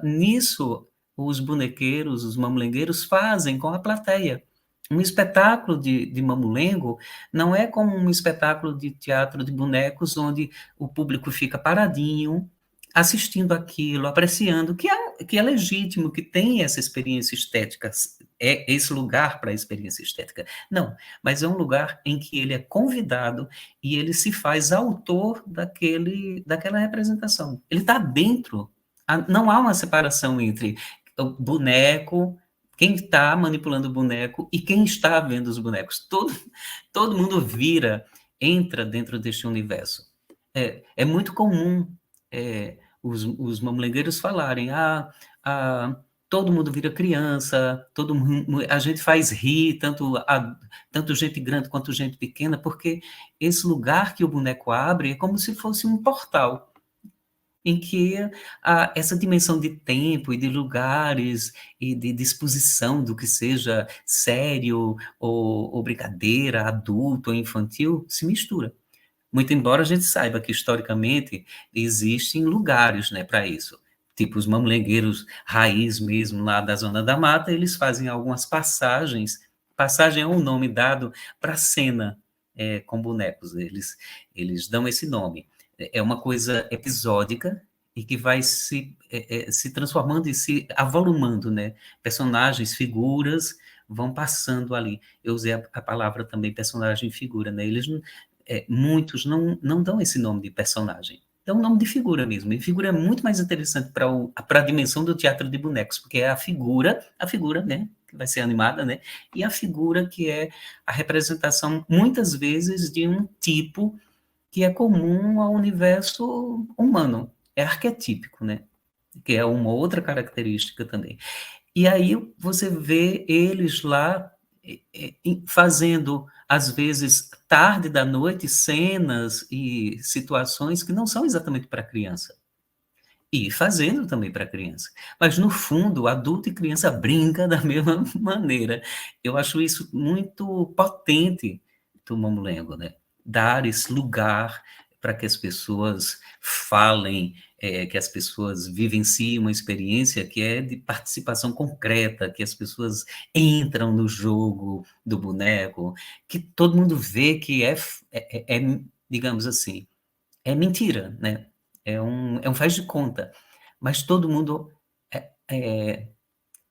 nisso, os bonequeiros, os mamulengueiros fazem com a plateia. Um espetáculo de mamulengo não é como um espetáculo de teatro de bonecos onde o público fica paradinho, assistindo aquilo, apreciando, que é legítimo, que tem essa experiência estética, é esse lugar para a experiência estética. Não, mas é um lugar em que ele é convidado e ele se faz autor daquela representação. Ele está dentro, não há uma separação entre o boneco, quem está manipulando o boneco e quem está vendo os bonecos. Todo mundo entra dentro deste universo. É muito comum os mamulengueiros falarem, todo mundo vira criança, a gente faz rir, tanto gente grande quanto gente pequena, porque esse lugar que o boneco abre é como se fosse um portal, em que essa dimensão de tempo e de lugares e de disposição do que seja sério ou brincadeira, adulto ou infantil, se mistura. Muito embora a gente saiba que, historicamente, existem lugares, né, para isso. Tipo, os mamulengueiros raiz mesmo, lá da Zona da Mata, eles fazem algumas passagens. Passagem é um nome dado para cena com bonecos. Eles dão esse nome. É uma coisa episódica e que vai se transformando e se avolumando, né? Personagens, figuras vão passando ali. Eu usei a palavra também personagem e figura, né? Muitos não dão esse nome de personagem, dão o nome de figura mesmo, e figura é muito mais interessante para a dimensão do teatro de bonecos, porque é a figura, né, que vai ser animada, né? E a figura que é a representação, muitas vezes, de um tipo que é comum ao universo humano, é arquetípico, né? Que é uma outra característica também. E aí você vê eles lá fazendo, às vezes, tarde da noite, cenas e situações que não são exatamente para criança. E fazendo também para criança. Mas, no fundo, adulto e criança brincam da mesma maneira. Eu acho isso muito potente do Mamulengo, né? Dar esse lugar para que as pessoas falem, que as pessoas vivenciem uma experiência que é de participação concreta, que as pessoas entram no jogo do boneco, que todo mundo vê que digamos assim, é mentira, né? É um faz de conta, mas todo mundo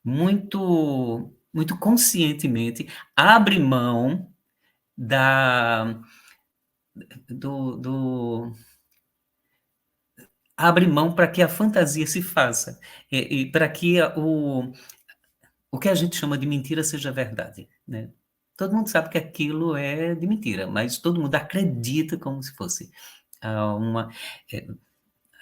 muito conscientemente abre mão da do, do abre mão para que a fantasia se faça e para que o que a gente chama de mentira seja verdade, né? Todo mundo sabe que aquilo é de mentira, mas todo mundo acredita como se fosse uma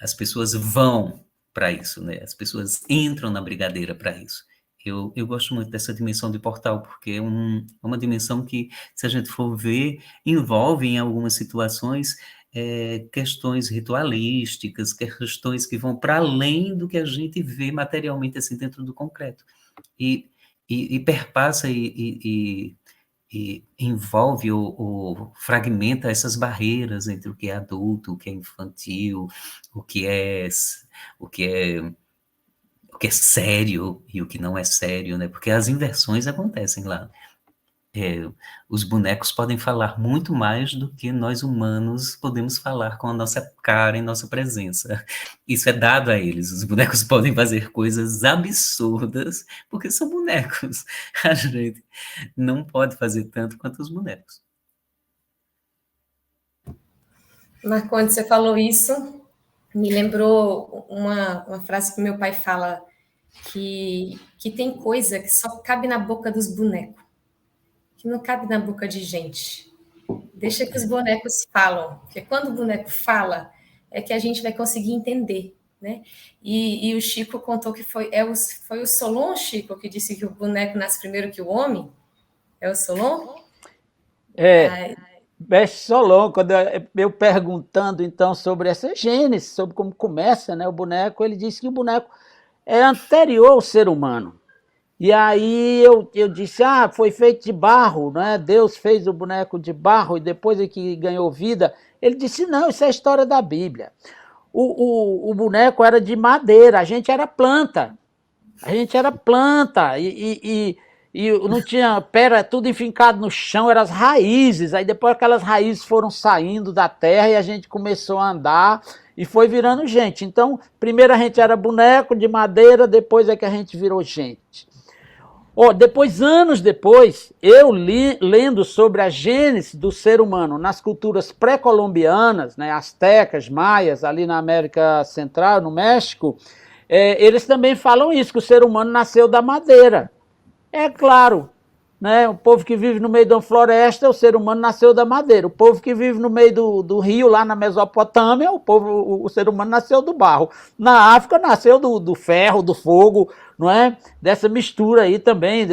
as pessoas vão para isso, né? As pessoas entram na brigadeira para isso. Eu gosto muito dessa dimensão de portal, porque é uma dimensão que, se a gente for ver, envolve em algumas situações questões ritualísticas, questões que vão para além do que a gente vê materialmente assim dentro do concreto. E perpassa e envolve ou fragmenta essas barreiras entre o que é adulto, o que é infantil, o que é sério e o que não é sério, né? Porque as inversões acontecem lá. Os bonecos podem falar muito mais do que nós humanos podemos falar com a nossa cara e nossa presença. Isso é dado a eles. Os bonecos podem fazer coisas absurdas porque são bonecos. A gente não pode fazer tanto quanto os bonecos. Marcondes, você falou isso, me lembrou uma frase que meu pai fala, que tem coisa que só cabe na boca dos bonecos, que não cabe na boca de gente. Deixa que os bonecos falam, porque quando o boneco fala, é que a gente vai conseguir entender, né? E o Chico contou que foi o Solon, Chico, que disse que o boneco nasce primeiro que o homem? É o Solon? Mestre Solon, quando eu perguntando então sobre essa gênese, sobre como começa, né, o boneco, ele disse que o boneco é anterior ao ser humano. E aí eu disse, foi feito de barro, né? Deus fez o boneco de barro e depois é que ganhou vida. Ele disse, não, isso é a história da Bíblia. O boneco era de madeira, a gente era planta. E não tinha pera, tudo enfincado no chão, eram as raízes. Aí depois aquelas raízes foram saindo da terra e a gente começou a andar e foi virando gente. Então, primeiro a gente era boneco de madeira, depois é que a gente virou gente. Depois, anos depois, eu lendo sobre a gênese do ser humano nas culturas pré-colombianas, né, astecas, maias, ali na América Central, no México, eles também falam isso, que o ser humano nasceu da madeira. É claro, né, o povo que vive no meio de uma floresta, o ser humano nasceu da madeira. O povo que vive no meio do rio, lá na Mesopotâmia, o ser humano nasceu do barro. Na África, nasceu do ferro, do fogo, não é? Dessa mistura aí também,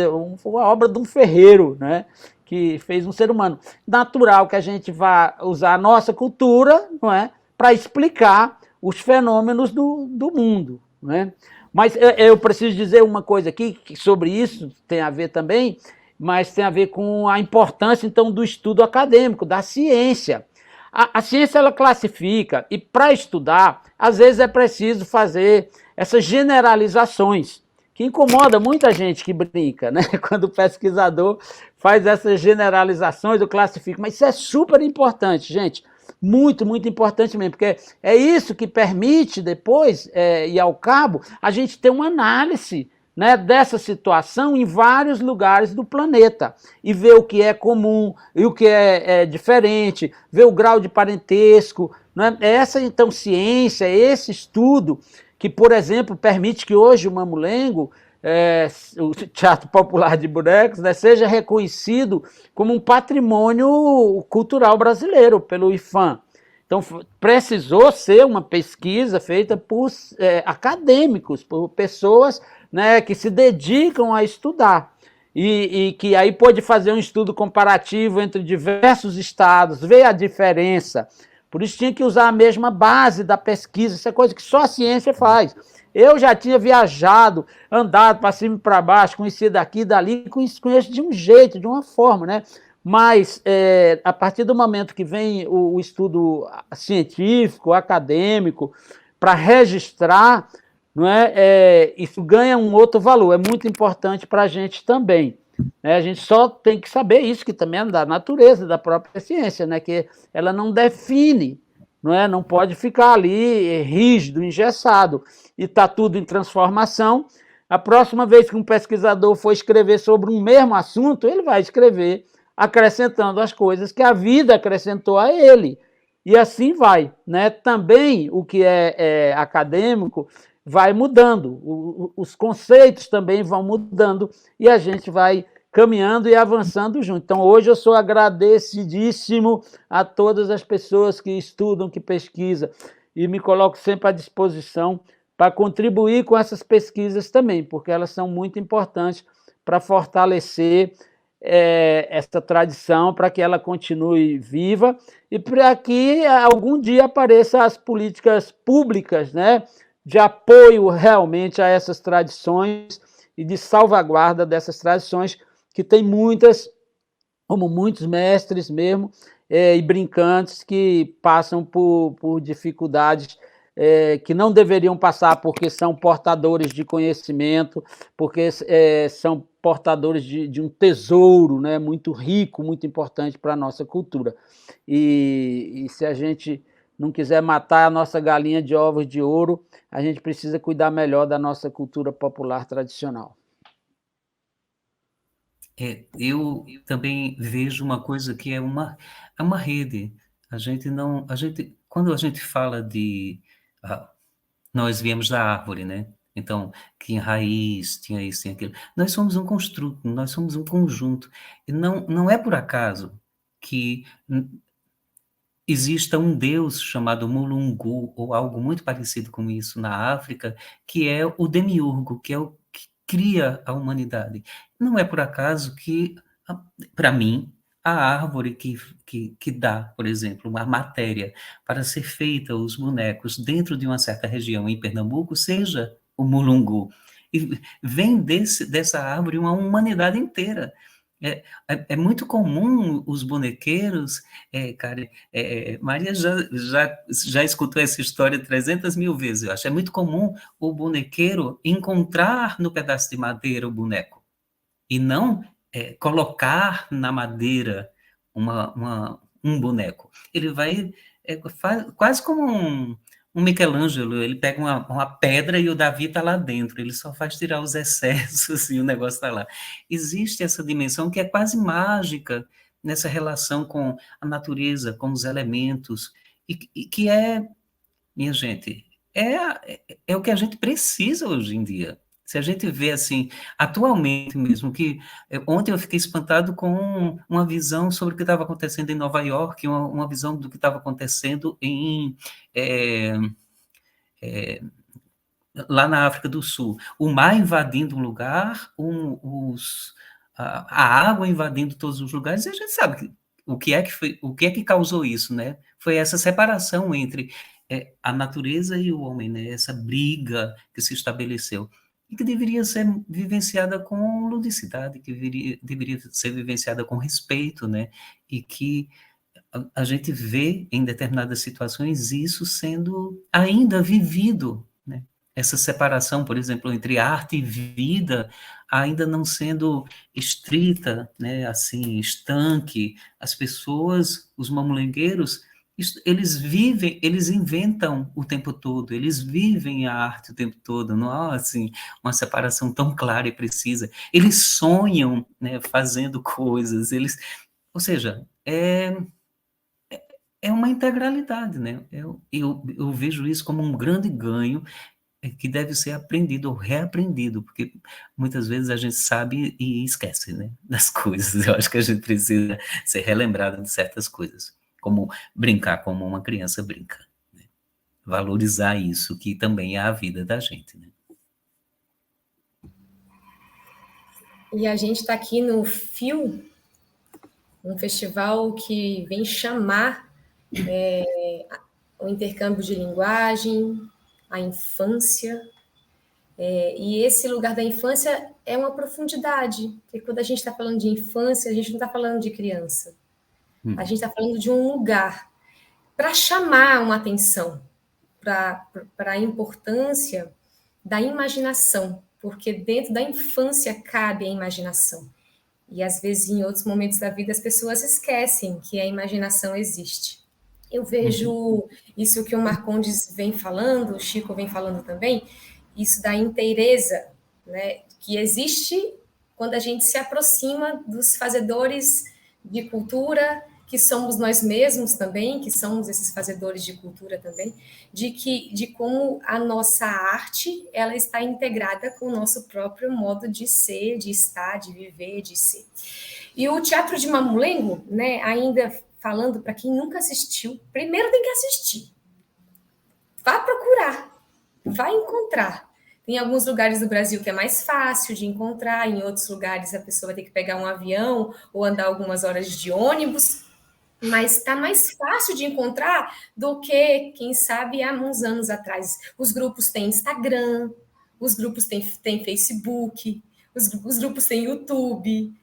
uma obra de um ferreiro, né, que fez um ser humano. Natural que a gente vá usar a nossa cultura, não é, para explicar os fenômenos do mundo, não é? Mas eu preciso dizer uma coisa aqui que sobre isso tem a ver também, mas tem a ver com a importância, então, do estudo acadêmico, da ciência. A ciência, ela classifica, e para estudar, às vezes é preciso fazer essas generalizações, que incomoda muita gente que brinca, né? Quando o pesquisador faz essas generalizações, eu classifico. Mas isso é super importante, gente. Muito, muito importante mesmo, porque é isso que permite depois, e ao cabo, a gente ter uma análise, né, dessa situação em vários lugares do planeta e ver o que é comum e o que é diferente, ver o grau de parentesco, né? Essa, então, ciência, esse estudo que, por exemplo, permite que hoje o Mamulengo o Teatro Popular de Bonecos, né, seja reconhecido como um patrimônio cultural brasileiro pelo IFAM. Então, precisou ser uma pesquisa feita por acadêmicos, por pessoas, né, que se dedicam a estudar. E que aí pôde fazer um estudo comparativo entre diversos estados, ver a diferença. Por isso tinha que usar a mesma base da pesquisa, isso é coisa que só a ciência faz. Eu já tinha viajado, andado para cima e para baixo, conhecia daqui e dali, conheço de um jeito, de uma forma, né? Mas a partir do momento que vem o estudo científico, acadêmico, para registrar, não isso ganha um outro valor, é muito importante para a gente também. Né? A gente só tem que saber isso, que também é da natureza da própria ciência, né? Que ela não define, não pode ficar ali rígido, engessado, e está tudo em transformação. A próxima vez que um pesquisador for escrever sobre um mesmo assunto, ele vai escrever acrescentando as coisas que a vida acrescentou a ele. E assim vai. Né? Também o que é acadêmico vai mudando, os conceitos também vão mudando e a gente vai caminhando e avançando junto. Então, hoje eu sou agradecidíssimo a todas as pessoas que estudam, que pesquisam, e me coloco sempre à disposição para contribuir com essas pesquisas também, porque elas são muito importantes para fortalecer essa tradição, para que ela continue viva e para que algum dia apareçam as políticas públicas, né, de apoio realmente a essas tradições e de salvaguarda dessas tradições, que tem muitas, como muitos mestres mesmo, e brincantes que passam por dificuldades que não deveriam passar, porque são portadores de conhecimento, porque são portadores de um tesouro, né, muito rico, muito importante para a nossa cultura. E se a gente não quiser matar a nossa galinha de ovos de ouro, a gente precisa cuidar melhor da nossa cultura popular tradicional. Eu também vejo uma coisa que é uma rede. Quando a gente fala de nós viemos da árvore, né? Então, tinha raiz, tinha isso, tinha aquilo. Nós somos um construto, nós somos um conjunto. E não é por acaso que exista um deus chamado Mulungu, ou algo muito parecido com isso na África, que é o demiurgo, que é o que cria a humanidade. Não é por acaso que, para mim, a árvore que dá, por exemplo, uma matéria para ser feita os bonecos dentro de uma certa região em Pernambuco, seja o Mulungu. E vem dessa árvore uma humanidade inteira. É muito comum os bonequeiros, cara, Maria já escutou essa história 300 mil vezes, eu acho. É muito comum o bonequeiro encontrar no pedaço de madeira o boneco, e não colocar na madeira um boneco. Ele vai, quase como um Michelangelo, ele pega uma pedra e o Davi está lá dentro, ele só faz tirar os excessos e o negócio está lá. Existe essa dimensão que é quase mágica nessa relação com a natureza, com os elementos, e que minha gente, é o que a gente precisa hoje em dia. Se a gente vê assim, atualmente mesmo, que ontem eu fiquei espantado com uma visão sobre o que estava acontecendo em Nova York, uma visão do que estava acontecendo lá na África do Sul. O mar invadindo um lugar, a água invadindo todos os lugares, e a gente sabe o que é que causou isso, né? Foi essa separação entre a natureza e o homem, né? Essa briga que se estabeleceu e que deveria ser vivenciada com ludicidade, que deveria ser vivenciada com respeito, né? E que a gente vê em determinadas situações isso sendo ainda vivido, né? Essa separação, por exemplo, entre arte e vida, ainda não sendo estrita, né? Assim, estanque. As pessoas, os mamulengueiros, eles vivem, eles inventam o tempo todo, eles vivem a arte o tempo todo, não há, assim, uma separação tão clara e precisa. Eles sonham, né, fazendo coisas, ou seja, é uma integralidade, né? Eu vejo isso como um grande ganho que deve ser aprendido ou reaprendido, porque muitas vezes a gente sabe e esquece, né, das coisas. Eu acho que a gente precisa ser relembrado de certas coisas, como brincar como uma criança brinca, né? Valorizar isso, que também é a vida da gente, né? E a gente está aqui no FIU, um festival que vem chamar o intercâmbio de linguagem, a infância. E esse lugar da infância é uma profundidade, porque quando a gente está falando de infância, a gente não está falando de criança. A gente está falando de um lugar para chamar uma atenção para a importância da imaginação, porque dentro da infância cabe a imaginação. E às vezes, em outros momentos da vida, as pessoas esquecem que a imaginação existe. Eu vejo isso que o Marcondes vem falando, o Chico vem falando também, isso da inteireza, né, que existe quando a gente se aproxima dos fazedores de cultura, que somos nós mesmos também, que somos esses fazedores de cultura também, de como a nossa arte ela está integrada com o nosso próprio modo de ser, de estar, de viver, de ser. E o Teatro de Mamulengo, né, ainda falando para quem nunca assistiu, primeiro tem que assistir. Vá procurar, vai encontrar. Tem alguns lugares do Brasil que é mais fácil de encontrar, em outros lugares a pessoa vai ter que pegar um avião ou andar algumas horas de ônibus, mas está mais fácil de encontrar do que, quem sabe, há uns anos atrás. Os grupos têm Instagram, os grupos têm Facebook, os grupos têm YouTube,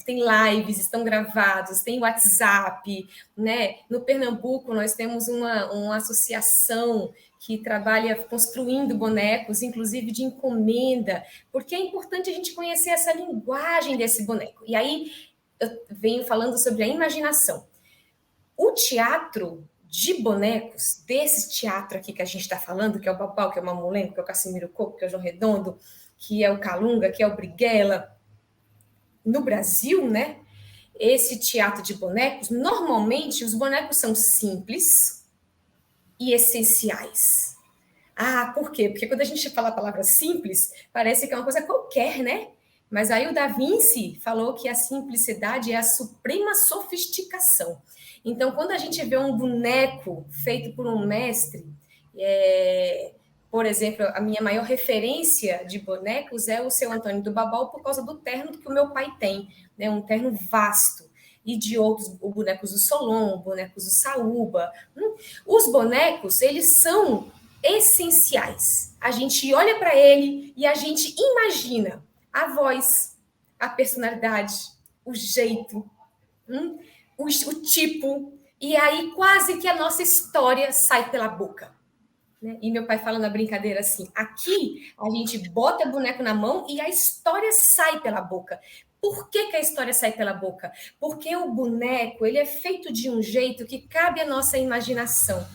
tem lives, estão gravados, tem WhatsApp, né? No Pernambuco, nós temos uma associação que trabalha construindo bonecos, inclusive de encomenda, porque é importante a gente conhecer essa linguagem desse boneco. E aí, eu venho falando sobre a imaginação. O teatro de bonecos, desse teatro aqui que a gente está falando, que é o Babau, que é o Mamulengo, que é o Casimiro Coco, que é o João Redondo, que é o Calunga, que é o Briguela, no Brasil, né? Esse teatro de bonecos, normalmente os bonecos são simples e essenciais. Ah, por quê? Porque quando a gente fala a palavra simples, parece que é uma coisa qualquer, né? Mas aí o Da Vinci falou que a simplicidade é a suprema sofisticação. Então, quando a gente vê um boneco feito por um mestre, por exemplo, a minha maior referência de bonecos é o Seu Antônio do Babau, por causa do terno que o meu pai tem, né? Um terno vasto. E de outros, bonecos do Solon, bonecos do Saúba. Os bonecos, eles são essenciais. A gente olha para ele e a gente imagina a voz, a personalidade, o jeito, o tipo, e aí quase que a nossa história sai pela boca. Né? E meu pai fala na brincadeira assim, aqui a gente bota o boneco na mão e a história sai pela boca. Por que a história sai pela boca? Porque o boneco ele é feito de um jeito que cabe à nossa imaginação.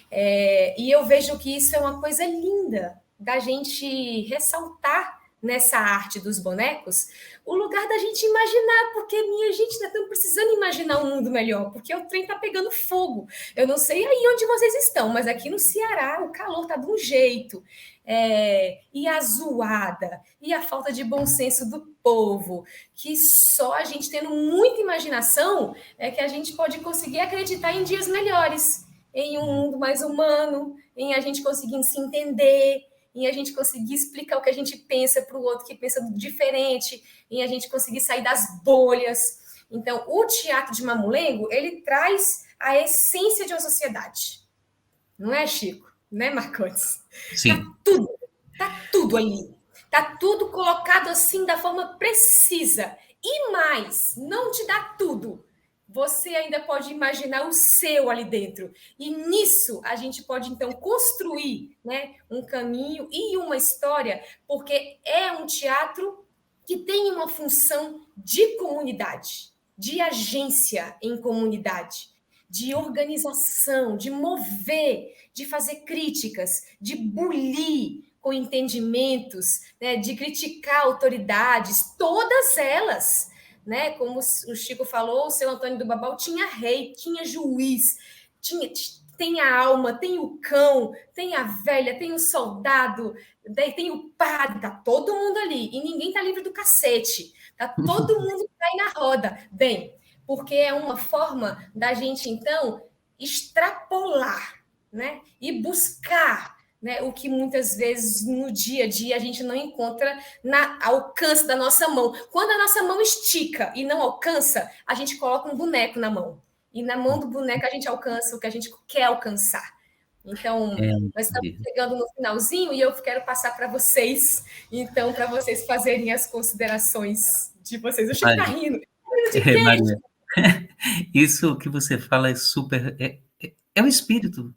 E eu vejo que isso é uma coisa linda da gente ressaltar nessa arte dos bonecos o lugar da gente imaginar, porque minha gente nós estamos precisando imaginar um mundo melhor, porque o trem está pegando fogo. Eu não sei aí onde vocês estão, mas aqui no Ceará o calor está de um jeito. E a zoada, e a falta de bom senso do povo, que só a gente tendo muita imaginação é que a gente pode conseguir acreditar em dias melhores, em um mundo mais humano, em a gente conseguir se entender, em a gente conseguir explicar o que a gente pensa para o outro que pensa diferente, em a gente conseguir sair das bolhas. Então, o teatro de Mamulengo, ele traz a essência de uma sociedade. Não é, Chico? Né, Marcondes? Sim. Tá tudo ali. Tá tudo colocado assim da forma precisa. E mais, não te dá tudo. Você ainda pode imaginar o seu ali dentro. E nisso a gente pode, então, construir, né, um caminho e uma história, porque é um teatro que tem uma função de comunidade, de agência em comunidade, de organização, de mover, de fazer críticas, de bulir com entendimentos, né, de criticar autoridades, todas elas. Né? Como o Chico falou, o Seu Antônio do Babau tinha rei, tinha juiz, tem a alma, tem o cão, tem a velha, tem o soldado, daí tem o padre, tá todo mundo ali. E ninguém tá livre do cacete. Tá todo mundo aí na roda. Bem, porque é uma forma da gente, então, extrapolar, né? E buscar, né, o que muitas vezes no dia a dia a gente não encontra na alcance da nossa mão. Quando a nossa mão estica e não alcança, a gente coloca um boneco na mão. E na mão do boneco a gente alcança o que a gente quer alcançar. Então, nós estamos chegando no finalzinho e eu quero passar para vocês, então, para vocês fazerem as considerações de vocês. O Chico está rindo. Maria, isso que você fala é super... É o espírito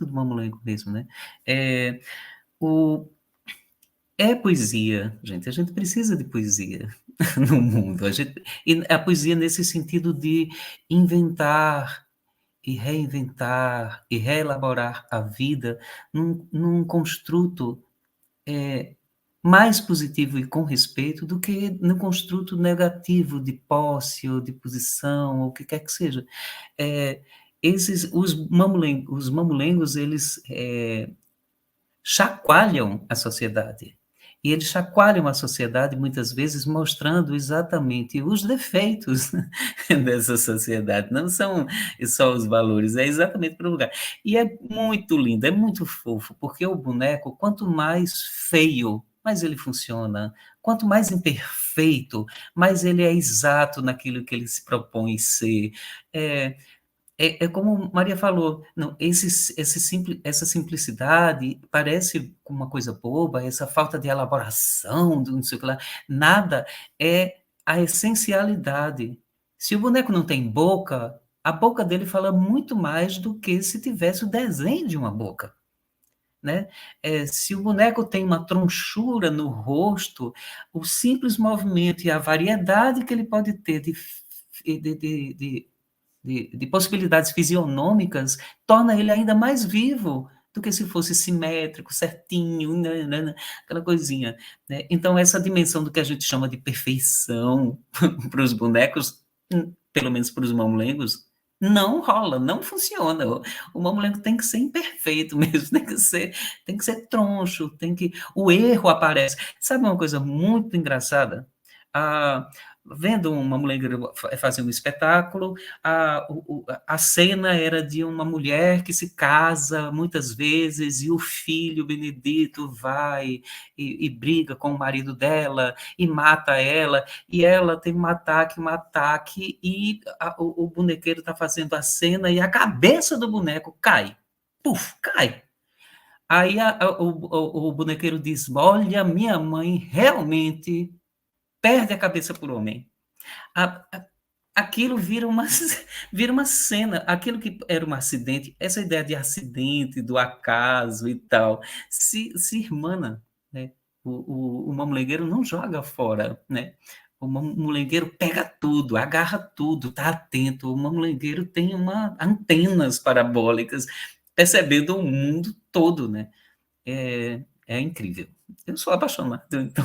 do mamulengo mesmo, né? É poesia, gente. A gente precisa de poesia no mundo. E a poesia nesse sentido de inventar e reinventar e reelaborar a vida num construto mais positivo e com respeito do que no construto negativo de posse ou de posição ou o que quer que seja. Os mamulengos, eles chacoalham a sociedade. E eles chacoalham a sociedade, muitas vezes, mostrando exatamente os defeitos dessa sociedade. Não são só os valores, é exatamente para o lugar. E é muito lindo, é muito fofo, porque o boneco, quanto mais feio, mais ele funciona. Quanto mais imperfeito, mais ele é exato naquilo que ele se propõe ser. É como Maria falou, não, essa simplicidade parece uma coisa boba, essa falta de elaboração, não sei o que lá, nada, é a essencialidade. Se o boneco não tem boca, a boca dele fala muito mais do que se tivesse o desenho de uma boca. Né? Se o boneco tem uma tronchura no rosto, o simples movimento e a variedade que ele pode ter de possibilidades fisionômicas torna ele ainda mais vivo do que se fosse simétrico, certinho, né, aquela coisinha. Né? Então, essa dimensão do que a gente chama de perfeição para os bonecos, pelo menos para os mamulengos, não rola, não funciona. O mamulengo tem que ser imperfeito mesmo, tem que ser troncho, o erro aparece. Sabe uma coisa muito engraçada? Vendo uma mulher fazer um espetáculo, a cena era de uma mulher que se casa muitas vezes e o filho Benedito vai e briga com o marido dela e mata ela, e ela tem um ataque e o bonequeiro está fazendo a cena e a cabeça do boneco cai. Puf, cai. Aí o bonequeiro diz, olha, minha mãe realmente perde a cabeça por homem. Aquilo vira uma cena, aquilo que era um acidente, essa ideia de acidente, do acaso e tal, se irmana, né? O mamulengueiro não joga fora, né? O mamulengueiro pega tudo, agarra tudo, está atento. O mamulengueiro tem antenas parabólicas, percebendo o mundo todo, né? É incrível. Eu sou apaixonado, então,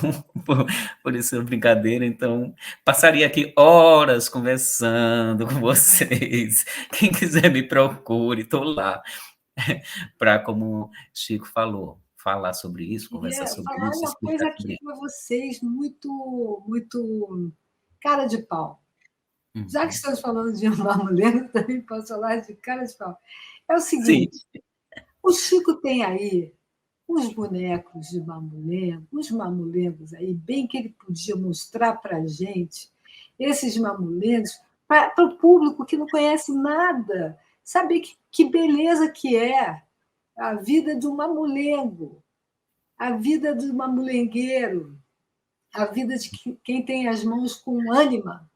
por essa brincadeira, então, passaria aqui horas conversando com vocês. Quem quiser me procure, estou lá, para, como Chico falou, falar sobre isso, conversar sobre falar isso, uma coisa aqui sobre para vocês muito, muito cara de pau. Já que estamos falando de mamulengo, também posso falar de cara de pau. É o seguinte, sim. O Chico tem aí uns bonecos de mamulengo, uns mamulengos aí, bem que ele podia mostrar para a gente, esses mamulengos, para o público que não conhece nada, saber que beleza que é a vida de um mamulengo, a vida do mamulengueiro, a vida de quem tem as mãos com ânima,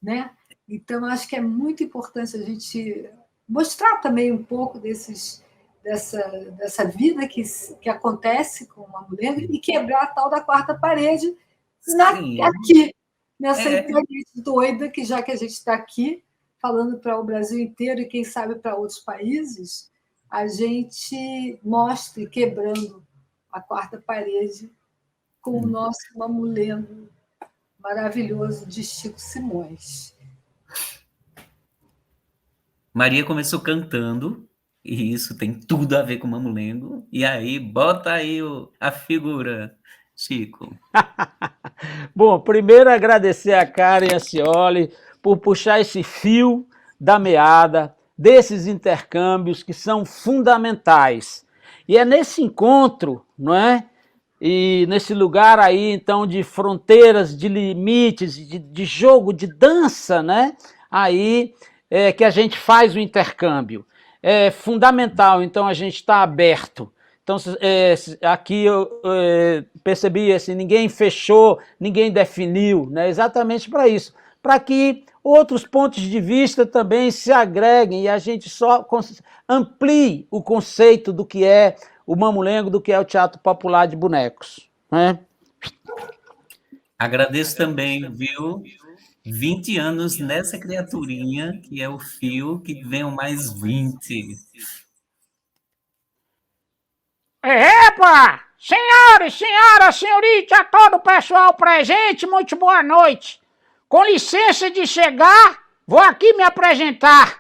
né? Então, acho que é muito importante a gente mostrar também um pouco dessa vida que acontece com uma mulher e quebrar a tal da quarta parede aqui, nessa internet doida, que já que a gente está aqui falando para o Brasil inteiro e quem sabe para outros países, a gente mostre quebrando a quarta parede com o nosso mamulengo maravilhoso de Chico Simões. Maria começou cantando, E isso tem tudo a ver com mamulengo. E aí, bota aí a figura, Chico. Bom, primeiro agradecer a Karen e a Cioli por puxar esse fio da meada, desses intercâmbios que são fundamentais. E é nesse encontro, não é? E nesse lugar aí, então, de fronteiras, de limites, de jogo, de dança, né? Aí que a gente faz o intercâmbio. É fundamental, então, a gente está aberto. Então, aqui eu percebi assim, ninguém fechou, ninguém definiu, né? Exatamente para isso, para que outros pontos de vista também se agreguem e a gente só amplie o conceito do que é o mamulengo, do que é o teatro popular de bonecos, né? Agradeço também, viu? 20 anos nessa criaturinha, que é o fio, que venham mais 20. Epa! Senhores, senhoras, senhorita, todo o pessoal presente, muito boa noite. Com licença de chegar, vou aqui me apresentar.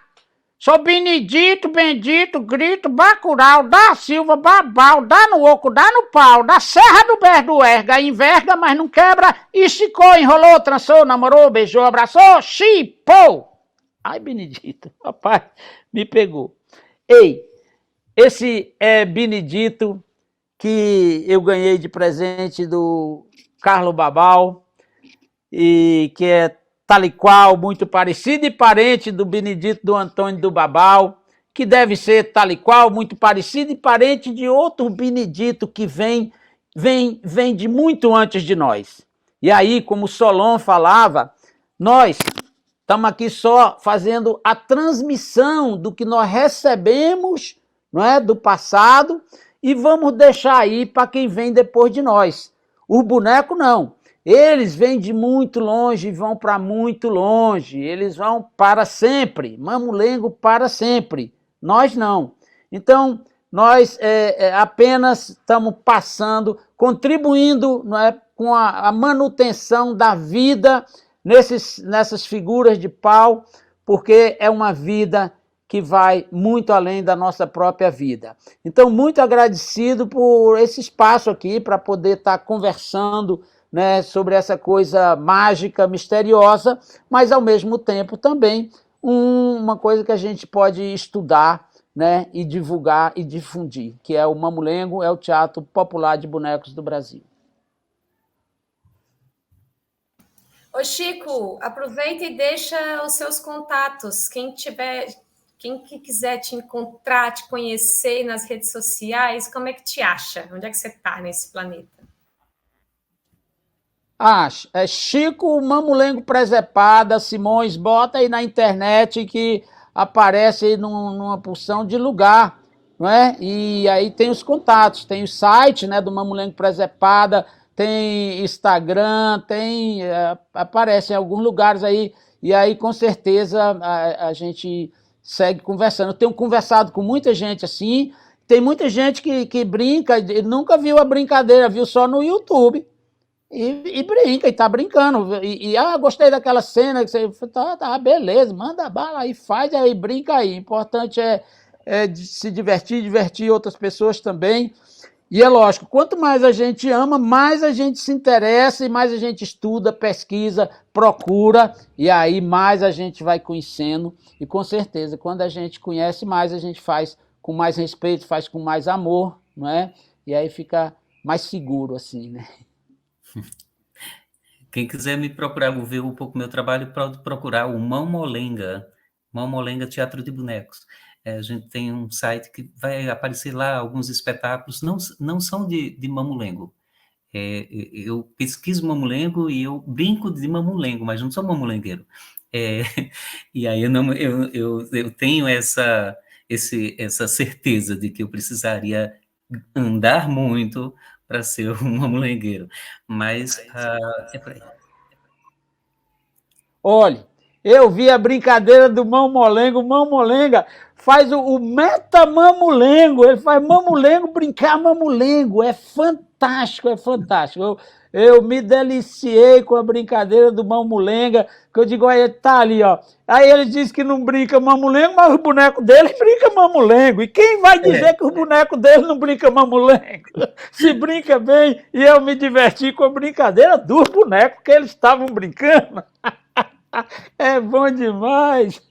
Sou Benedito, Bendito, Grito, Bacurau, da Silva, Babau, dá no oco, dá no pau, da Serra do Berduerga, enverga, mas não quebra, esticou, enrolou, trançou, namorou, beijou, abraçou, chipou. Ai, Benedito, rapaz, me pegou. Ei, esse é Benedito, que eu ganhei de presente do Carlos Babau, e que é tal e qual, muito parecido e parente do Benedito do Antônio do Babau, que deve ser tal e qual, muito parecido e parente de outro Benedito que vem de muito antes de nós. E aí, como Solon falava, nós estamos aqui só fazendo a transmissão do que nós recebemos, não é, do passado, e vamos deixar aí para quem vem depois de nós. Os bonecos não. Eles vêm de muito longe e vão para muito longe. Eles vão para sempre. Mamulengo para sempre. Nós não. Então, nós apenas estamos passando, contribuindo, não é, com a manutenção da vida nessas figuras de pau, porque é uma vida que vai muito além da nossa própria vida. Então, muito agradecido por esse espaço aqui, para poder estar conversando, né, sobre essa coisa mágica, misteriosa, mas, ao mesmo tempo, também uma coisa que a gente pode estudar, né, e divulgar e difundir, que é o mamulengo, é o teatro popular de bonecos do Brasil. Ô Chico, aproveita e deixa os seus contatos. Quem que quiser te encontrar, te conhecer nas redes sociais, como é que te acha? Onde é que você está nesse planeta? É Chico Mamulengo Presepada Simões, bota aí na internet que aparece aí numa porção de lugar, não é? E aí tem os contatos, tem o site, né, do Mamulengo Presepada, tem Instagram, aparece em alguns lugares aí, e aí com certeza a gente segue conversando. Eu tenho conversado com muita gente assim, tem muita gente que brinca, nunca viu a brincadeira, viu só no YouTube. E brinca, e tá brincando. Gostei daquela cena, que você tá, beleza, manda bala aí, faz aí, brinca aí. O importante é de se divertir outras pessoas também. E é lógico, quanto mais a gente ama, mais a gente se interessa e mais a gente estuda, pesquisa, procura, e aí mais a gente vai conhecendo. E com certeza, quando a gente conhece mais, a gente faz com mais respeito, faz com mais amor, não é? E aí fica mais seguro, assim, né? Quem quiser me procurar, ver um pouco meu trabalho, pode procurar o Mamolenga Teatro de Bonecos. A gente tem um site que vai aparecer lá alguns espetáculos, não são de mamulengo. Eu pesquiso mamulengo e eu brinco de mamulengo, mas não sou mamulengueiro. E aí eu tenho essa certeza de que eu precisaria andar muito para ser um mamulengueiro. Mas é por aí. Olha, Eu vi a brincadeira do Mão-Molenga. O Mão-Molenga faz o meta-mamulengo. Ele faz mamulengo brincar mamulengo. É fantástico, é fantástico. Eu me deliciei com a brincadeira do Mamulenga, que eu digo, olha, tá ali, ó. Aí ele diz que não brinca mamulengo, mas o boneco dele brinca mamulengo. E quem vai dizer que o boneco dele não brinca mamulengo? Se brinca bem, e eu me diverti com a brincadeira dos bonecos que eles estavam brincando. É bom demais.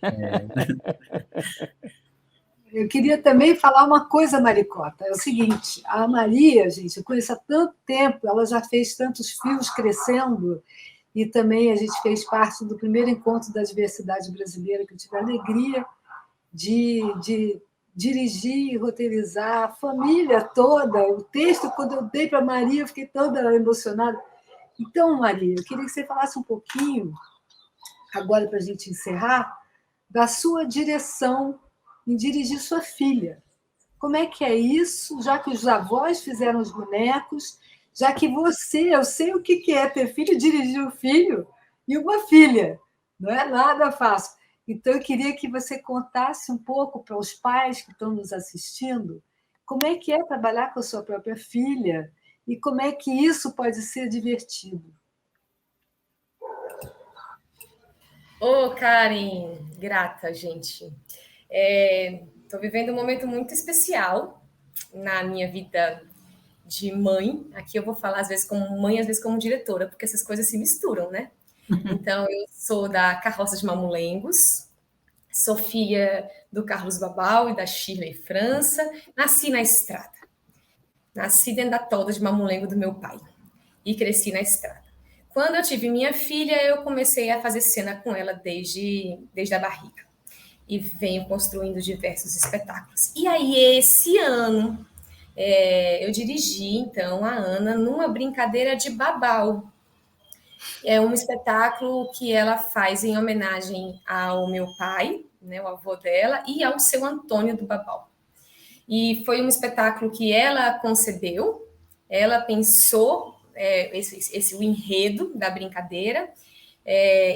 Eu queria também falar uma coisa, Maricota. É o seguinte, a Maria, gente, eu conheço há tanto tempo, ela já fez tantos fios crescendo, e também a gente fez parte do primeiro encontro da diversidade brasileira, que eu tive a alegria de dirigir e roteirizar a família toda. O texto, quando eu dei para a Maria, eu fiquei toda emocionada. Então, Maria, eu queria que você falasse um pouquinho, agora para a gente encerrar, da sua direção em dirigir sua filha. Como é que é isso, já que os avós fizeram os bonecos, já que você, eu sei o que é ter filho, dirigir um filho e uma filha. Não é nada fácil. Então, eu queria que você contasse um pouco para os pais que estão nos assistindo como é que é trabalhar com a sua própria filha e como é que isso pode ser divertido. Ô, Karen, grata, gente. Estou vivendo um momento muito especial na minha vida de mãe. Aqui eu vou falar às vezes como mãe, às vezes como diretora, porque essas coisas se misturam, né? Então, eu sou da Carroça de Mamulengos, sou filha do Carlos Babal e da Shirley França, nasci na estrada. Nasci dentro da tolda de mamulengo do meu pai e cresci na estrada. Quando eu tive minha filha, eu comecei a fazer cena com ela desde a barriga. E venho construindo diversos espetáculos. E aí, esse ano, eu dirigi, então, a Ana numa brincadeira de Babau. É um espetáculo que ela faz em homenagem ao meu pai, né, o avô dela, e ao seu Antônio do Babau. E foi um espetáculo que ela concebeu, ela pensou o enredo da brincadeira,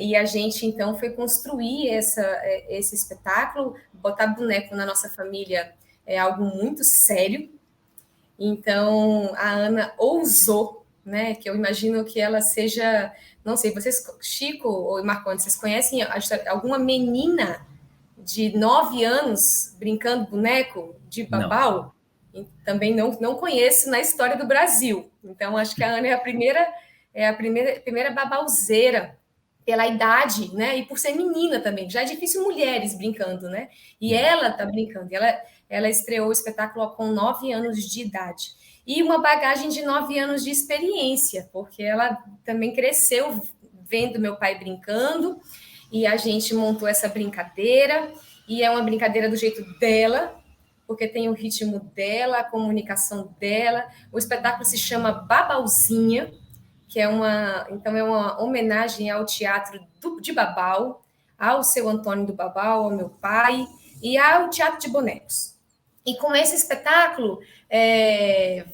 e a gente, então, foi construir esse espetáculo. Botar boneco na nossa família é algo muito sério. Então, a Ana ousou, né? Que eu imagino que ela seja... Não sei, vocês, Chico ou Marcondes, vocês conhecem alguma menina de 9 anos brincando boneco de Babau? Não. Também não conheço na história do Brasil. Então, acho que a Ana é a primeira babauzeira pela idade, né? E por ser menina também. Já é difícil mulheres brincando, né? E ela está brincando. Ela estreou o espetáculo com 9 anos de idade. E uma bagagem de 9 anos de experiência, porque ela também cresceu vendo meu pai brincando, e a gente montou essa brincadeira, e é uma brincadeira do jeito dela, porque tem o ritmo dela, a comunicação dela. O espetáculo se chama Babauzinha, que é uma homenagem ao teatro de Babau, ao seu Antônio do Babau, ao meu pai, e ao teatro de bonecos. E com esse espetáculo,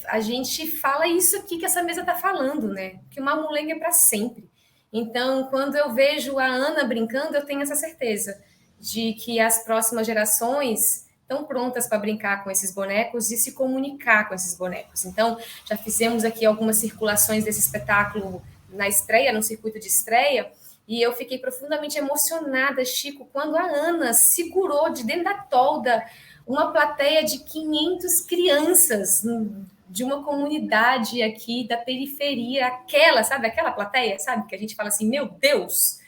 a gente fala isso aqui que essa mesa está falando, né? Que o mamulengo é para sempre. Então, quando eu vejo a Ana brincando, eu tenho essa certeza de que as próximas gerações estão prontas para brincar com esses bonecos e se comunicar com esses bonecos. Então, já fizemos aqui algumas circulações desse espetáculo na estreia, no circuito de estreia, e eu fiquei profundamente emocionada, Chico, quando a Ana segurou de dentro da tolda uma plateia de 500 crianças de uma comunidade aqui da periferia, aquela plateia, sabe? Que a gente fala assim, meu Deus,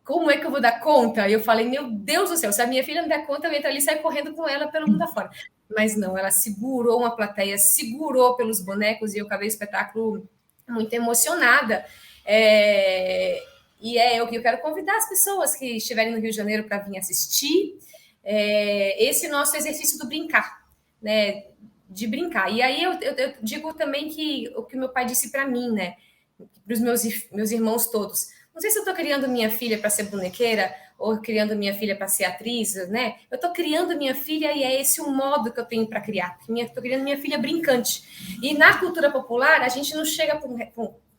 como é que eu vou dar conta? E eu falei, meu Deus do céu, se a minha filha não der conta, eu entro ali e saio correndo com ela pelo mundo afora. Mas não, ela segurou uma plateia, segurou pelos bonecos, e eu acabei o espetáculo muito emocionada. Eu quero convidar as pessoas que estiverem no Rio de Janeiro para vir assistir esse nosso exercício do brincar, né? De brincar. E aí eu digo também que o que meu pai disse para mim, né? Para os meus irmãos todos. Não sei se eu estou criando minha filha para ser bonequeira ou criando minha filha para ser atriz, né? Eu estou criando minha filha e é esse o modo que eu tenho para criar. Estou criando minha filha brincante. E na cultura popular, a gente não chega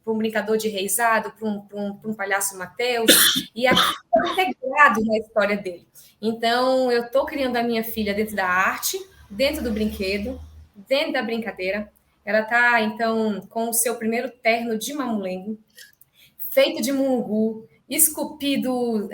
por um brincador de reisado, para um palhaço Mateus, e aquilo está integrado na história dele. Então, eu estou criando a minha filha dentro da arte, dentro do brinquedo, dentro da brincadeira. Ela está, então, com o seu primeiro terno de mamulengo, feito de mungu, esculpido.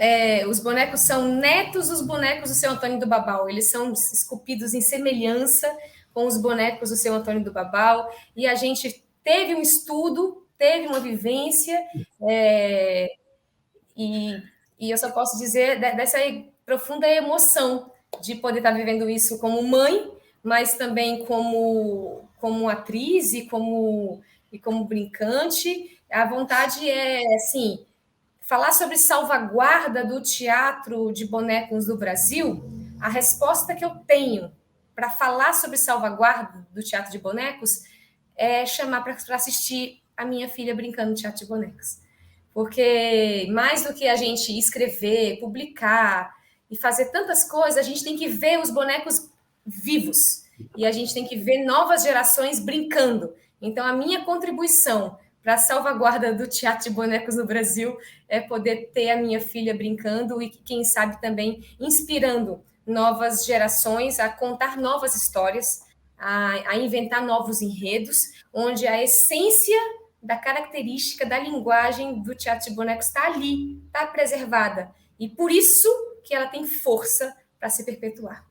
Os bonecos são netos dos bonecos do seu Antônio do Babau. Eles são esculpidos em semelhança com os bonecos do seu Antônio do Babau. E a gente teve um estudo, teve uma vivência, e eu só posso dizer dessa profunda emoção de poder estar vivendo isso como mãe, mas também como atriz e como brincante. A vontade é, assim, falar sobre salvaguarda do teatro de bonecos do Brasil. A resposta que eu tenho para falar sobre salvaguarda do teatro de bonecos é chamar para assistir a minha filha brincando no teatro de bonecos. Porque mais do que a gente escrever, publicar e fazer tantas coisas, a gente tem que ver os bonecos vivos. E a gente tem que ver novas gerações brincando. Então, a minha contribuição para a salvaguarda do teatro de bonecos no Brasil é poder ter a minha filha brincando e, quem sabe, também inspirando novas gerações a contar novas histórias, a inventar novos enredos, onde a essência da característica da linguagem do teatro de bonecos está ali, está preservada. E por isso que ela tem força para se perpetuar.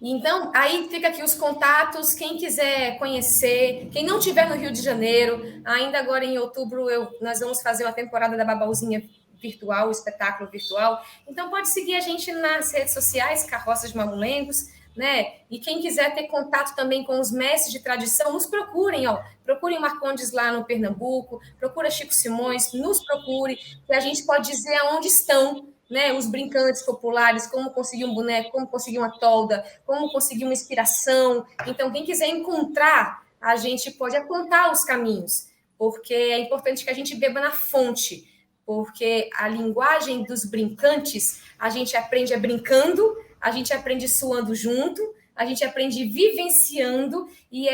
Então, aí fica aqui os contatos, quem quiser conhecer, quem não estiver no Rio de Janeiro, ainda agora em outubro nós vamos fazer uma temporada da Babauzinha virtual, espetáculo virtual. Então, pode seguir a gente nas redes sociais, Carroças de Mamulengos, né? E quem quiser ter contato também com os mestres de tradição, nos procurem, procurem Marcondes lá no Pernambuco, procura Chico Simões, nos procure, que a gente pode dizer aonde estão, né, os brincantes populares, como conseguir um boneco, como conseguir uma tolda, como conseguir uma inspiração. Então, quem quiser encontrar, a gente pode apontar os caminhos, porque é importante que a gente beba na fonte, porque a linguagem dos brincantes, a gente aprende brincando, a gente aprende suando junto, a gente aprende vivenciando, e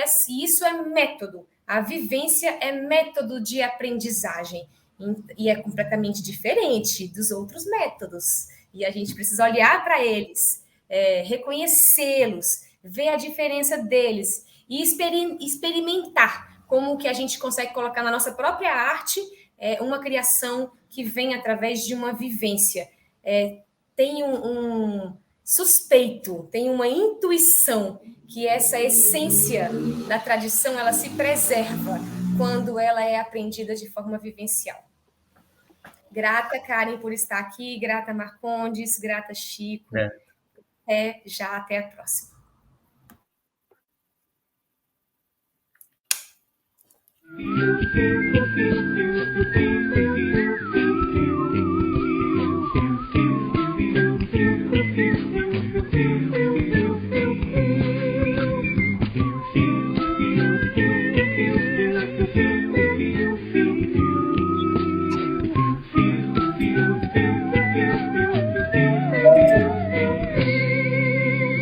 isso é método. A vivência é método de aprendizagem, e é completamente diferente dos outros métodos. E a gente precisa olhar para eles, reconhecê-los, ver a diferença deles e experimentar como que a gente consegue colocar na nossa própria arte uma criação que vem através de uma vivência. Tem um suspeito, tem uma intuição que essa essência da tradição ela se preserva quando ela é aprendida de forma vivencial. Grata, Karen, por estar aqui, grata, Marcondes, grata, Chico. Até a próxima.